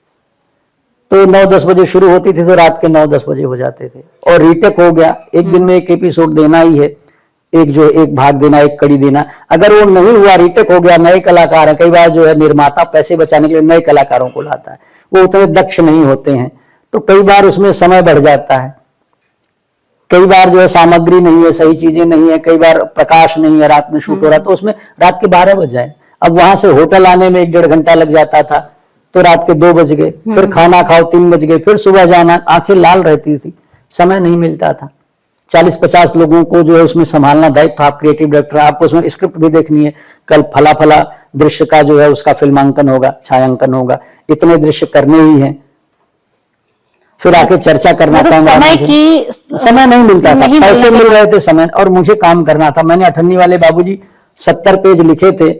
तो 9-10 बजे शुरू होती थी तो रात के 9-10 बजे हो जाते थे। और रीटेक हो गया, एक दिन में एक एपिसोड देना ही है, एक भाग देना, एक कड़ी देना। अगर वो नहीं हुआ, रीटेक हो गया, नए कलाकार है, कई बार जो है निर्माता पैसे बचाने के लिए नए कलाकारों को लाता है, वो उतने दक्ष नहीं होते हैं, तो कई बार उसमें समय बढ़ जाता है। कई बार जो है सामग्री नहीं है, सही चीजें नहीं है, कई बार प्रकाश नहीं है, रात में शूट हो रहा, तो उसमें रात के 12 बज जाए। अब वहां से होटल आने में 1-1.5 घंटा लग जाता था, तो रात के 2 बज गए, फिर खाना खाओ 3 बज गए, फिर सुबह जाना, आंखें लाल रहती थी, समय नहीं मिलता था। 40-50 लोगों को जो है उसमें संभालना दायित्व, आप क्रिएटिव डायरेक्टर, आपको उसमें स्क्रिप्ट भी देखनी है, कल फला फला दृश्य का जो है उसका फिल्मांकन होगा, छायांकन होगा, इतने दृश्य करने ही हैं, फिर आके चर्चा करना था। समय नहीं मिलता था, पैसे मिल रहे थे समय, और मुझे काम करना था। मैंने अठन्नी वाले बाबूजी 70 पेज लिखे थे,